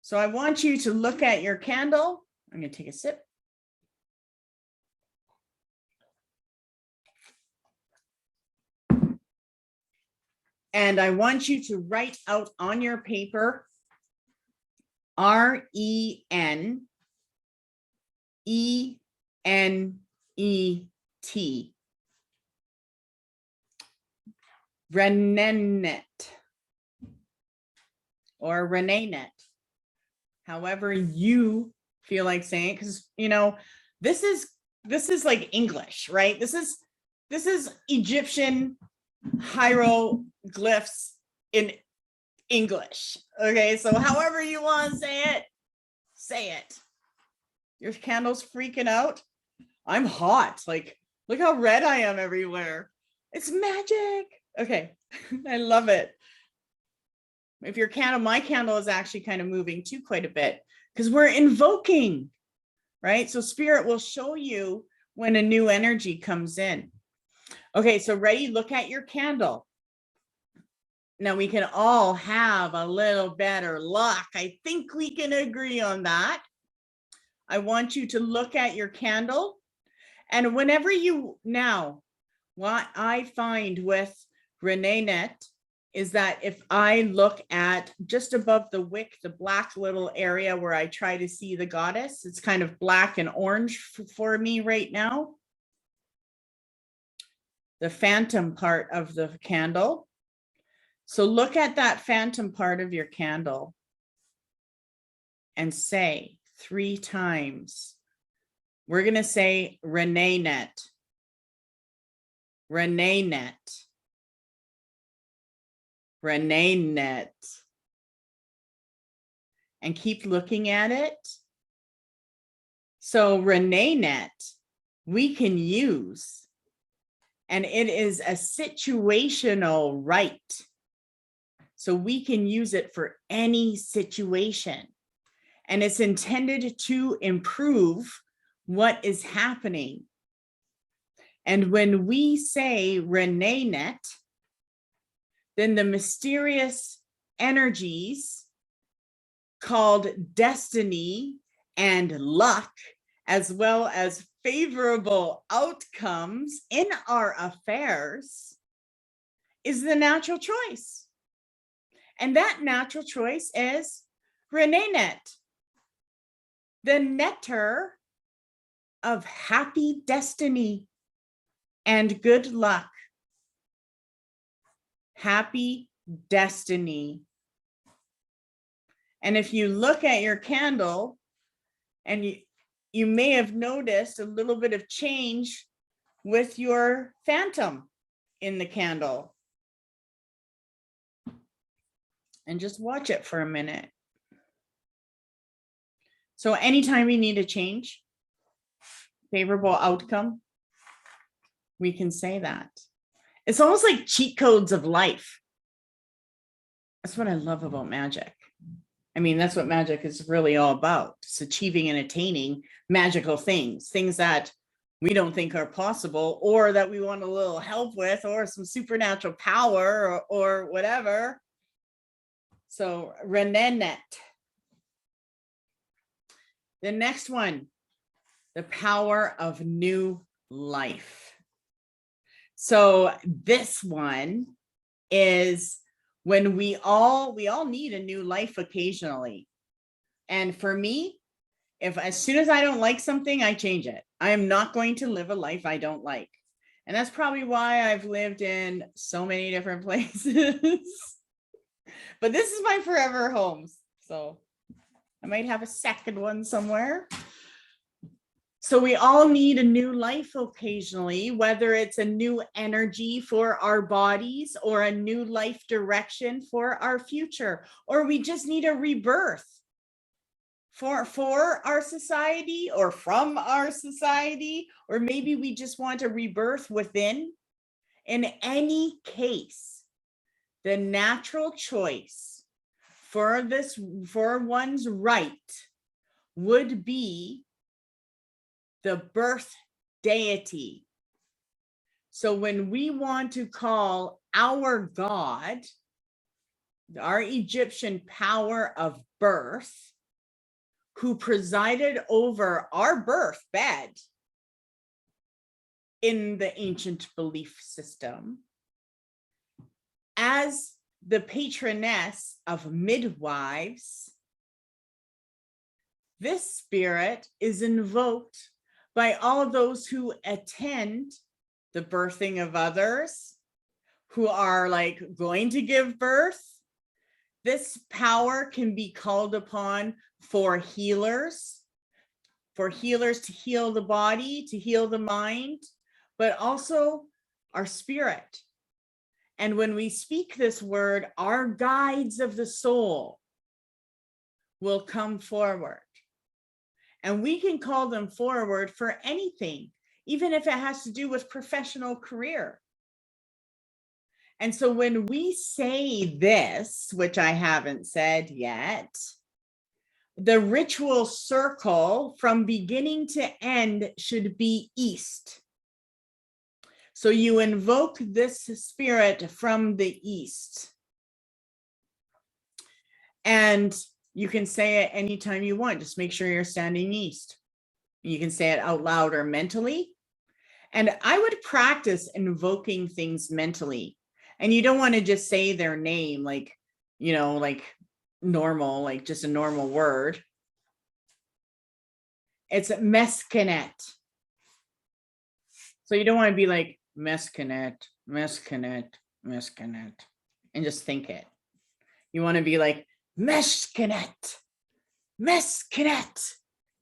A: So I want you to look at your candle. I'm going to take a sip. And I want you to write out on your paper RENENET. Renenet or Renenet, however you feel like saying it, because this is like English, right? This is Egyptian hieroglyphs in English. Okay, so however you want to say it. Your candle's freaking out. I'm hot. Like, look how red I am everywhere. It's magic. Okay, I love it. If your candle, my candle is actually kind of moving too quite a bit because we're invoking, right? So spirit will show you when a new energy comes in. Okay, so ready? Look at your candle. Now we can all have a little better luck. I think we can agree on that. I want you to look at your candle. And whenever what I find with Renenet is that if I look at just above the wick, the black little area where I try to see the goddess, it's kind of black and orange for me right now. The phantom part of the candle. So look at that phantom part of your candle and say 3 times. We're going to say Renenet. Renenet. Renenet. And keep looking at it. So Renenet, we can use, and it is a situational right. So we can use it for any situation. And it's intended to improve what is happening. And when we say Renenet, then the mysterious energies called destiny and luck, as well as favorable outcomes in our affairs, is the natural choice. And that natural choice is Renenet, the netter of happy destiny and good luck. Happy destiny. And if you look at your candle, And you may have noticed a little bit of change with your phantom in the candle. And just watch it for a minute. So anytime we need a change, favorable outcome, we can say that. It's almost like cheat codes of life. That's what I love about magic. I mean, that's what magic is really all about. It's achieving and attaining magical things, things that we don't think are possible, or that we want a little help with, or some supernatural power, or whatever. So Renenet. The next one, the power of new life. So this one is when we all need a new life occasionally. And for me, if as soon as I don't like something, I change it. I am not going to live a life I don't like. And that's probably why I've lived in so many different places. But this is my forever home. So I might have a second one somewhere. So we all need a new life occasionally, whether it's a new energy for our bodies or a new life direction for our future, or we just need a rebirth for our society or from our society, or maybe we just want a rebirth within. In any case, the natural choice for one's right would be the birth deity. So when we want to call our God, our Egyptian power of birth, who presided over our birth bed in the ancient belief system, as the patroness of midwives, this spirit is invoked by all those who attend the birthing of others, who are like going to give birth. This power can be called upon for healers to heal the body, to heal the mind, but also our spirit. And when we speak this word, our guides of the soul will come forward. And we can call them forward for anything, even if it has to do with professional career. And so when we say this, which I haven't said yet, the ritual circle from beginning to end should be east. So you invoke this spirit from the east. And you can say it anytime you want. Just make sure you're standing east. You can say it out loud or mentally. And I would practice invoking things mentally. And you don't want to just say their name like, like normal, like just a normal word. It's meskenet. So you don't want to be like meskenet, meskenet, meskenet, and just think it. You want to be like meskenet, meskenet.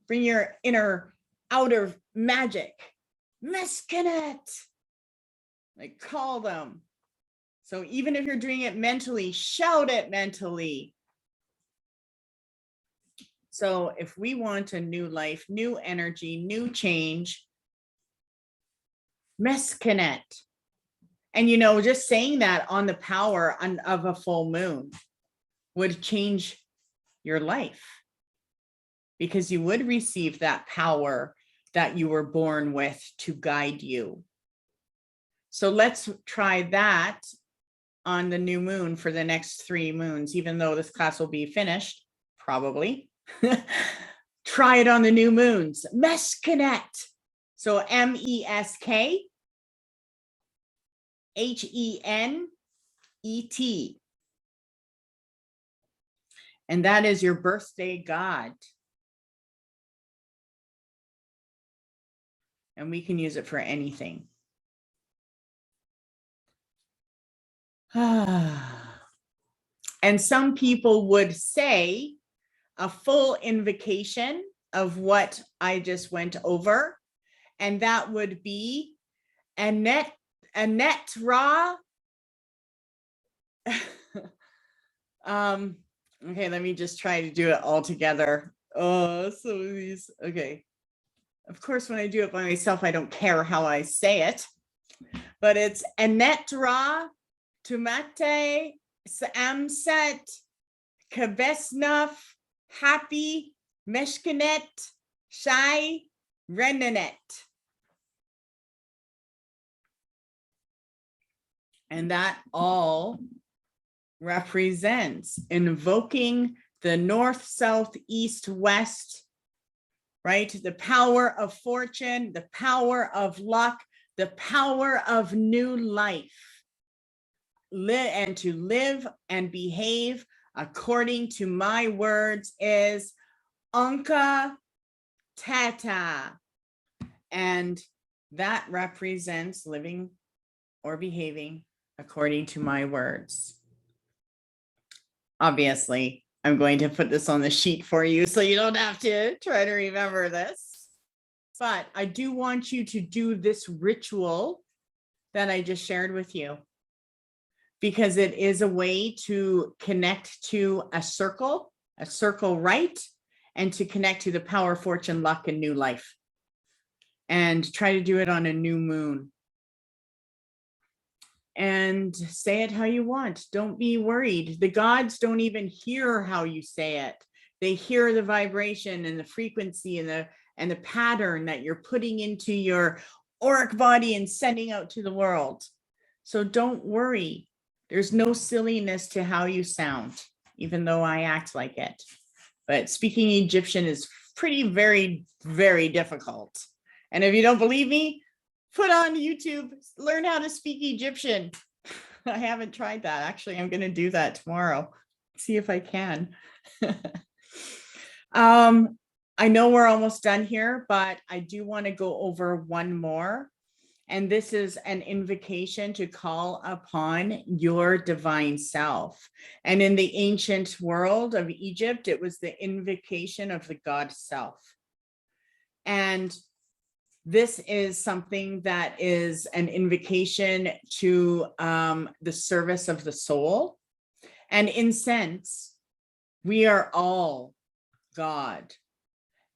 A: Bring your inner outer magic. Meskenet. Like call them. So even if you're doing it mentally, shout it mentally. So if we want a new life, new energy, new change, meskenet. And just saying that on the power of a full moon would change your life, because you would receive that power that you were born with to guide you. So let's try that on the new moon for the next 3 moons, even though this class will be finished, probably. Try it on the new moons. Meskenet. So MESKHENET. And that is your birthday god. And we can use it for anything. And some people would say a full invocation of what I just went over. And that would be Annette Ra. Okay, let me just try to do it all together. Oh, so these, okay. Of course, when I do it by myself, I don't care how I say it, but it's Annette Ra, Tumate, Amset, Kabesnuf, Happy, Meshkanet, Shai, Renanet. And that all represents invoking the north, south, east, west, right? The power of fortune, the power of luck, the power of new life. And to live and behave according to my words is Anka Tata. And that represents living or behaving according to my words. Obviously, I'm going to put this on the sheet for you so you don't have to try to remember this. But I do want you to do this ritual that I just shared with you, because it is a way to connect to a circle right, and to connect to the power, fortune, luck, and new life. And try to do it on a new moon. And say it how you want. Don't be worried. The gods don't even hear how you say it. They hear the vibration and the frequency and the pattern that you're putting into your auric body and sending out to the world. So don't worry. There's no silliness to how you sound, even though I act like it. But speaking Egyptian is very, very difficult. And if you don't believe me, put on YouTube, learn how to speak Egyptian. I haven't tried that. Actually, I'm going to do that tomorrow. See if I can. I know we're almost done here, but I do want to go over one more. And this is an invocation to call upon your divine self. And in the ancient world of Egypt, it was the invocation of the god self. And this is something that is an invocation to the service of the soul. And in sense, we are all God.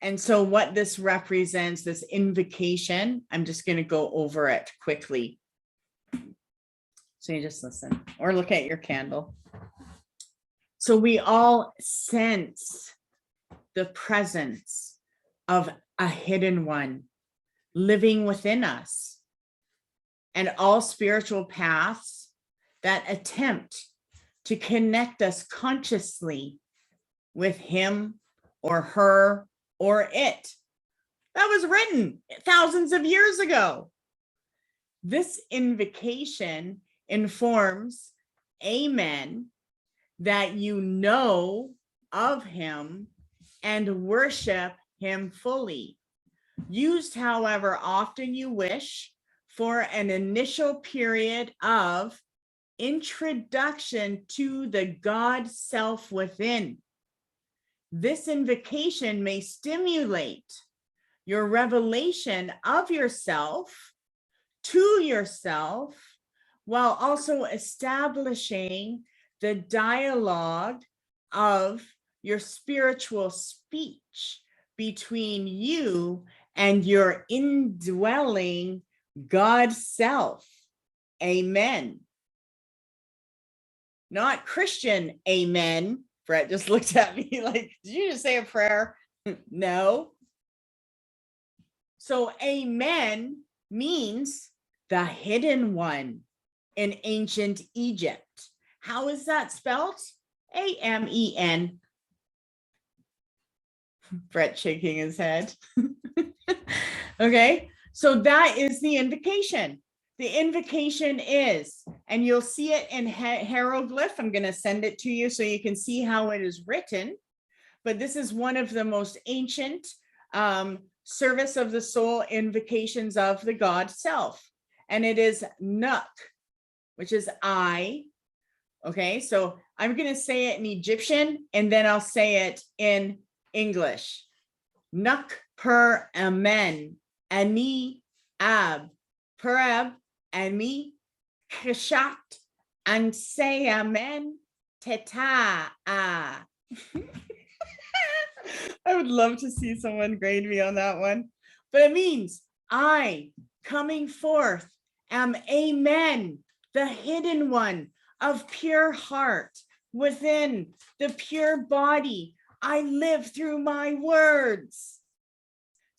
A: And so what this represents, this invocation, I'm just going to go over it quickly. So you just listen or look at your candle. So we all sense the presence of a hidden one living within us, and all spiritual paths that attempt to connect us consciously with him or her or it. That was written thousands of years ago. This invocation informs, amen, that you know of him and worship him fully. Used however often you wish for an initial period of introduction to the God self within. This invocation may stimulate your revelation of yourself to yourself, while also establishing the dialogue of your spiritual speech between you and your indwelling God self. Amen. Not Christian amen. Brett just looked at me like, did you just say a prayer? No. So amen means the hidden one in ancient Egypt. How is that spelled? A-M-E-N. Brett shaking his head. Okay, so that is the invocation. The invocation is, and you'll see it in hieroglyph. I'm going to send it to you so you can see how it is written. But this is one of the most ancient service of the soul invocations of the God self. And it is Nuk, which is I. Okay, so I'm going to say it in Egyptian and then I'll say it in English. Nuk per amen, ani ab, pereb, ani kishat, and say amen, teta ah. I would love to see someone grade me on that one. But it means I, coming forth, am amen, the hidden one of pure heart within the pure body. I live through my words.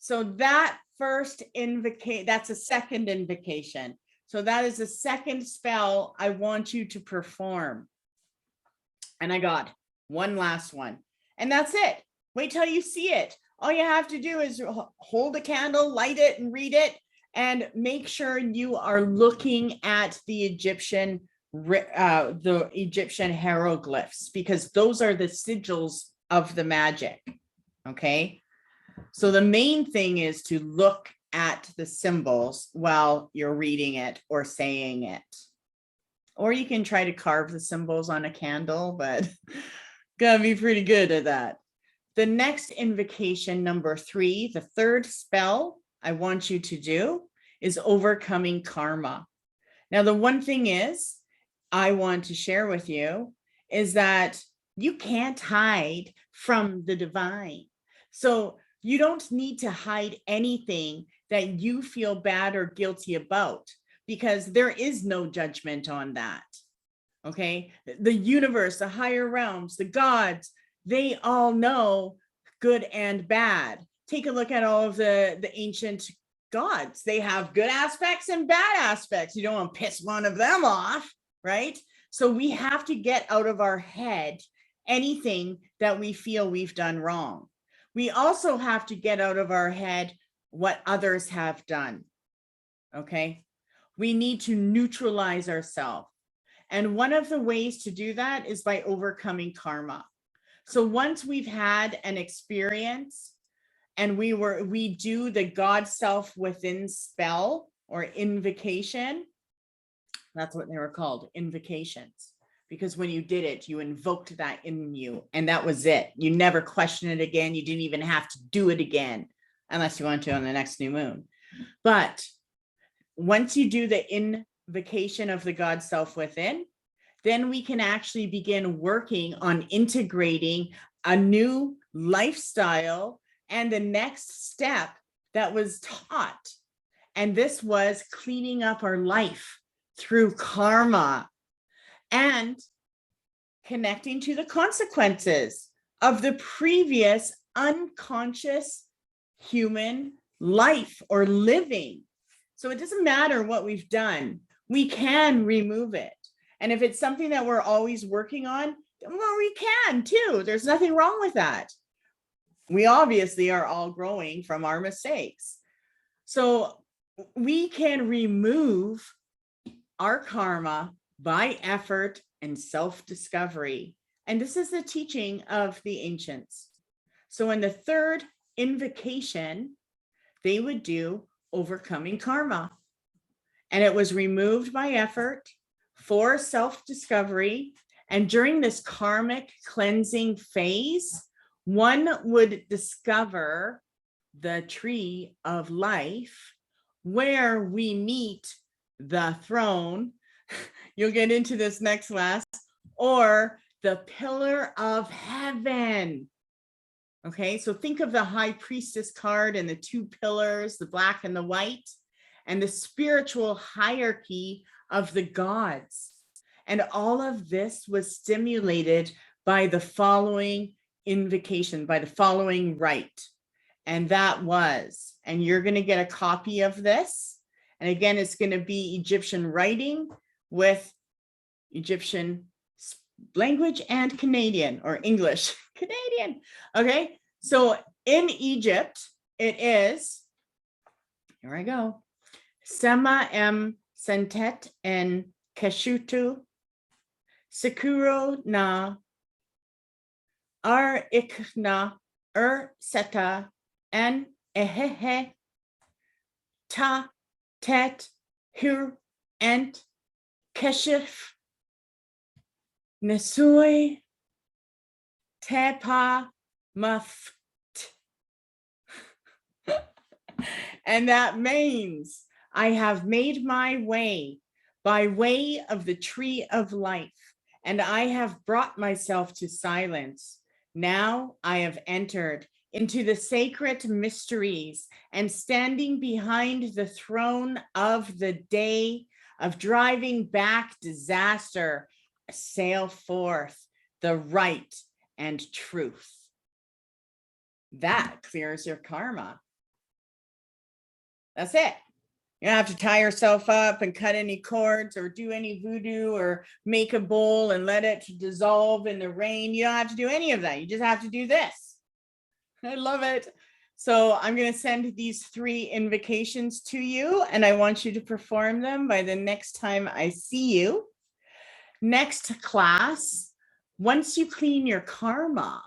A: So that first invocation, that's a second invocation. So that is the second spell I want you to perform. And I got one last one. And that's it. Wait till you see it. All you have to do is hold a candle, light it, and read it. And make sure you are looking at the Egyptian hieroglyphs, because those are the sigils of the magic. Okay. So the main thing is to look at the symbols while you're reading it or saying it. Or you can try to carve the symbols on a candle, but gotta be pretty good at that. The next invocation, number 3, the third spell I want you to do is overcoming karma. Now, the one thing is, I want to share with you is that you can't hide from the divine. So you don't need to hide anything that you feel bad or guilty about, because there is no judgment on that. Okay. The universe, the higher realms, the gods, they all know good and bad. Take a look at all of the ancient gods. They have good aspects and bad aspects. You don't want to piss one of them off, right? So we have to get out of our head anything that we feel we've done wrong. We also have to get out of our head what others have done. Okay. We need to neutralize ourselves. And one of the ways to do that is by overcoming karma. So once we've had an experience and we do the God self within spell or invocation, that's what they were called, invocations. Because when you did it, you invoked that in you, and that was it. You never question it again. You didn't even have to do it again, unless you want to on the next new moon. But once you do the invocation of the God self within, then we can actually begin working on integrating a new lifestyle and the next step that was taught. And this was cleaning up our life through karma and connecting to the consequences of the previous unconscious human life or living. So it doesn't matter what we've done, we can remove it. And if it's something that we're always working on, well, we can too. There's nothing wrong with that. We obviously are all growing from our mistakes. So we can remove our karma by effort and self-discovery. And this is the teaching of the ancients. So in the third invocation, they would do overcoming karma. And it was removed by effort for self-discovery. And during this karmic cleansing phase, one would discover the tree of life where we meet the throne. You'll get into this next class, or the pillar of heaven. Okay, so think of the high priestess card and the 2 pillars, the black and the white, and the spiritual hierarchy of the gods. And all of this was stimulated by the following invocation, by the following rite. And that was, and you're going to get a copy of this. And again, it's going to be Egyptian writing with Egyptian language and Canadian or English, Canadian. Okay. So in Egypt, it is, here I go. Sema em sentet en keshutu sekuro na ar ikna seta en ehehe ta tet hur ent keshif nesui tepa maft. And that means I have made my way by way of the tree of life, and I have brought myself to silence. Now I have entered into the sacred mysteries and standing behind the throne of the day of driving back disaster, sail forth the right and truth. That clears your karma. That's it. You don't have to tie yourself up and cut any cords or do any voodoo or make a bowl and let it dissolve in the rain. You don't have to do any of that. You just have to do this. I love it. So I'm going to send these 3 invocations to you, and I want you to perform them by the next time I see you. Next class, once you clean your karma,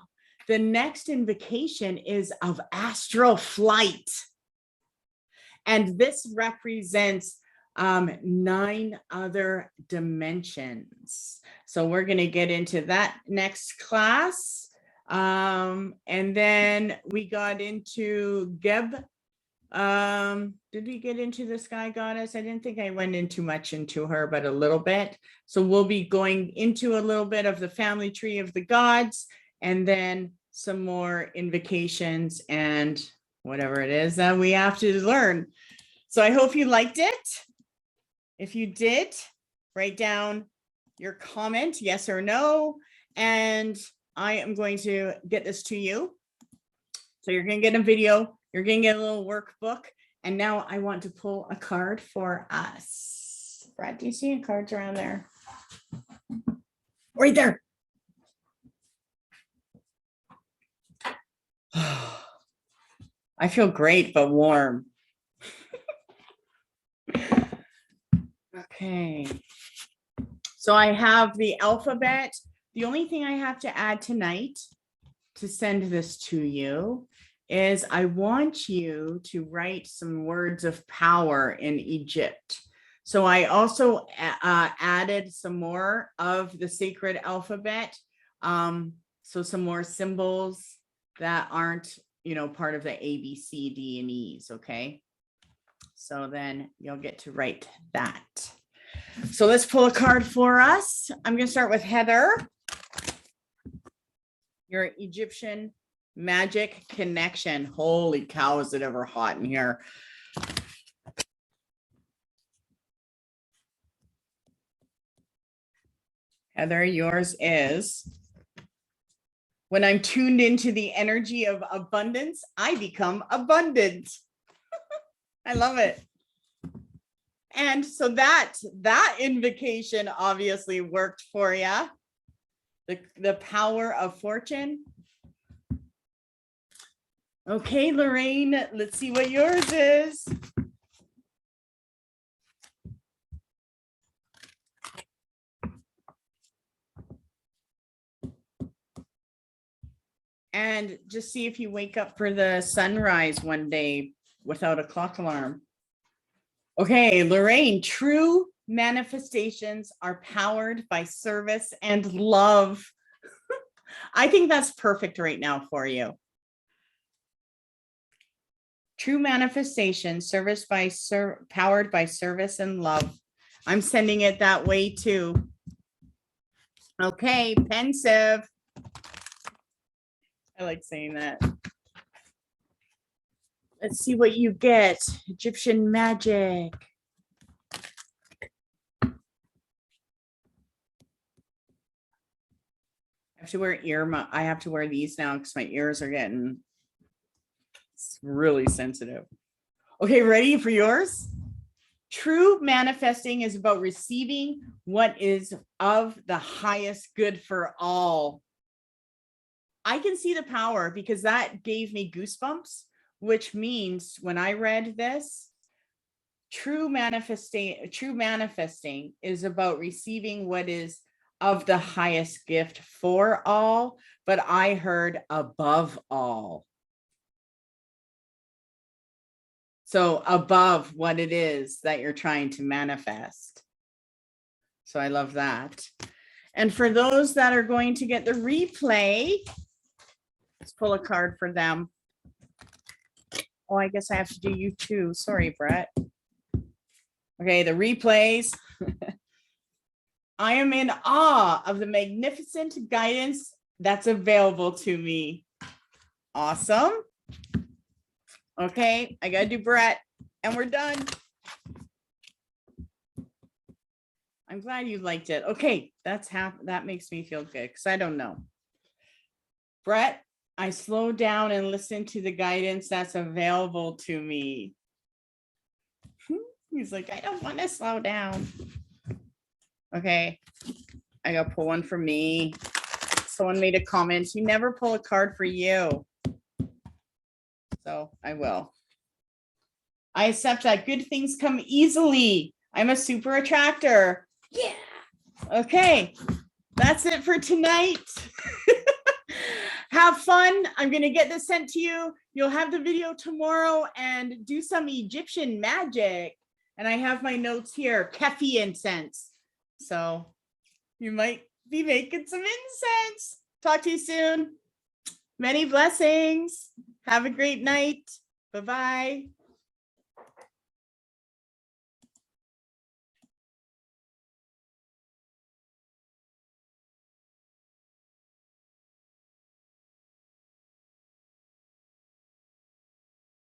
A: the next invocation is of astral flight. And this represents 9 other dimensions. So we're going to get into that next class. And then we got into Geb. Did we get into the sky goddess? I didn't think I went into much into her, but a little bit. So we'll be going into a little bit of the family tree of the gods, and then some more invocations and whatever it is that we have to learn. So I hope you liked it. If you did, write down your comment, yes or no, and I am going to get this to you. So you're going to get a video, you're going to get a little workbook, and now I want to pull a card for us. Brad, do you see any cards around there? Right there. I feel great, but warm. Okay. So I have the alphabet. The only thing I have to add tonight to send this to you is I want you to write some words of power in Egypt. So I also added some more of the sacred alphabet. So some more symbols that aren't, part of the A, B, C, D, and E's, okay? So then you'll get to write that. So let's pull a card for us. I'm going to start with Heather. Your Egyptian magic connection. Holy cow, is it ever hot in here? Heather, yours is: when I'm tuned into the energy of abundance, I become abundant. I love it. And so that invocation obviously worked for you. The power of fortune. Okay, Lorraine, let's see what yours is. And just see if you wake up for the sunrise one day without a clock alarm. Okay, Lorraine, true manifestations are powered by service and love. I think that's perfect right now for you. True manifestation, powered by service and love. I'm sending it that way too. Okay, pensive. I like saying that. Let's see what you get. Egyptian magic. I have to wear I have to wear these now because my ears are getting really sensitive. Okay, ready for yours? True manifesting is about receiving what is of the highest good for all. I can see the power because that gave me goosebumps, which means when I read this, true manifesting is about receiving what is of the highest gift for all, but I heard above all. So above what it is that you're trying to manifest. So I love that. And for those that are going to get the replay, let's pull a card for them. Oh, I guess I have to do you too. Sorry, Brett. Okay, the replays. I am in awe of the magnificent guidance that's available to me. Awesome. Okay, I gotta do Brett, and we're done. I'm glad you liked it. Okay, that makes me feel good because I don't know. Brett, I slow down and listen to the guidance that's available to me. He's like, I don't want to slow down. Okay, I gotta pull one for me. Someone made a comment, you never pull a card for you. So I will. I accept that good things come easily. I'm a super attractor. Yeah. Okay, that's it for tonight. Have fun. I'm going to get this sent to you. You'll have the video tomorrow and do some Egyptian magic. And I have my notes here, Kefi incense. So you might be making some incense. Talk to you soon. Many blessings. Have a great night. Bye-bye.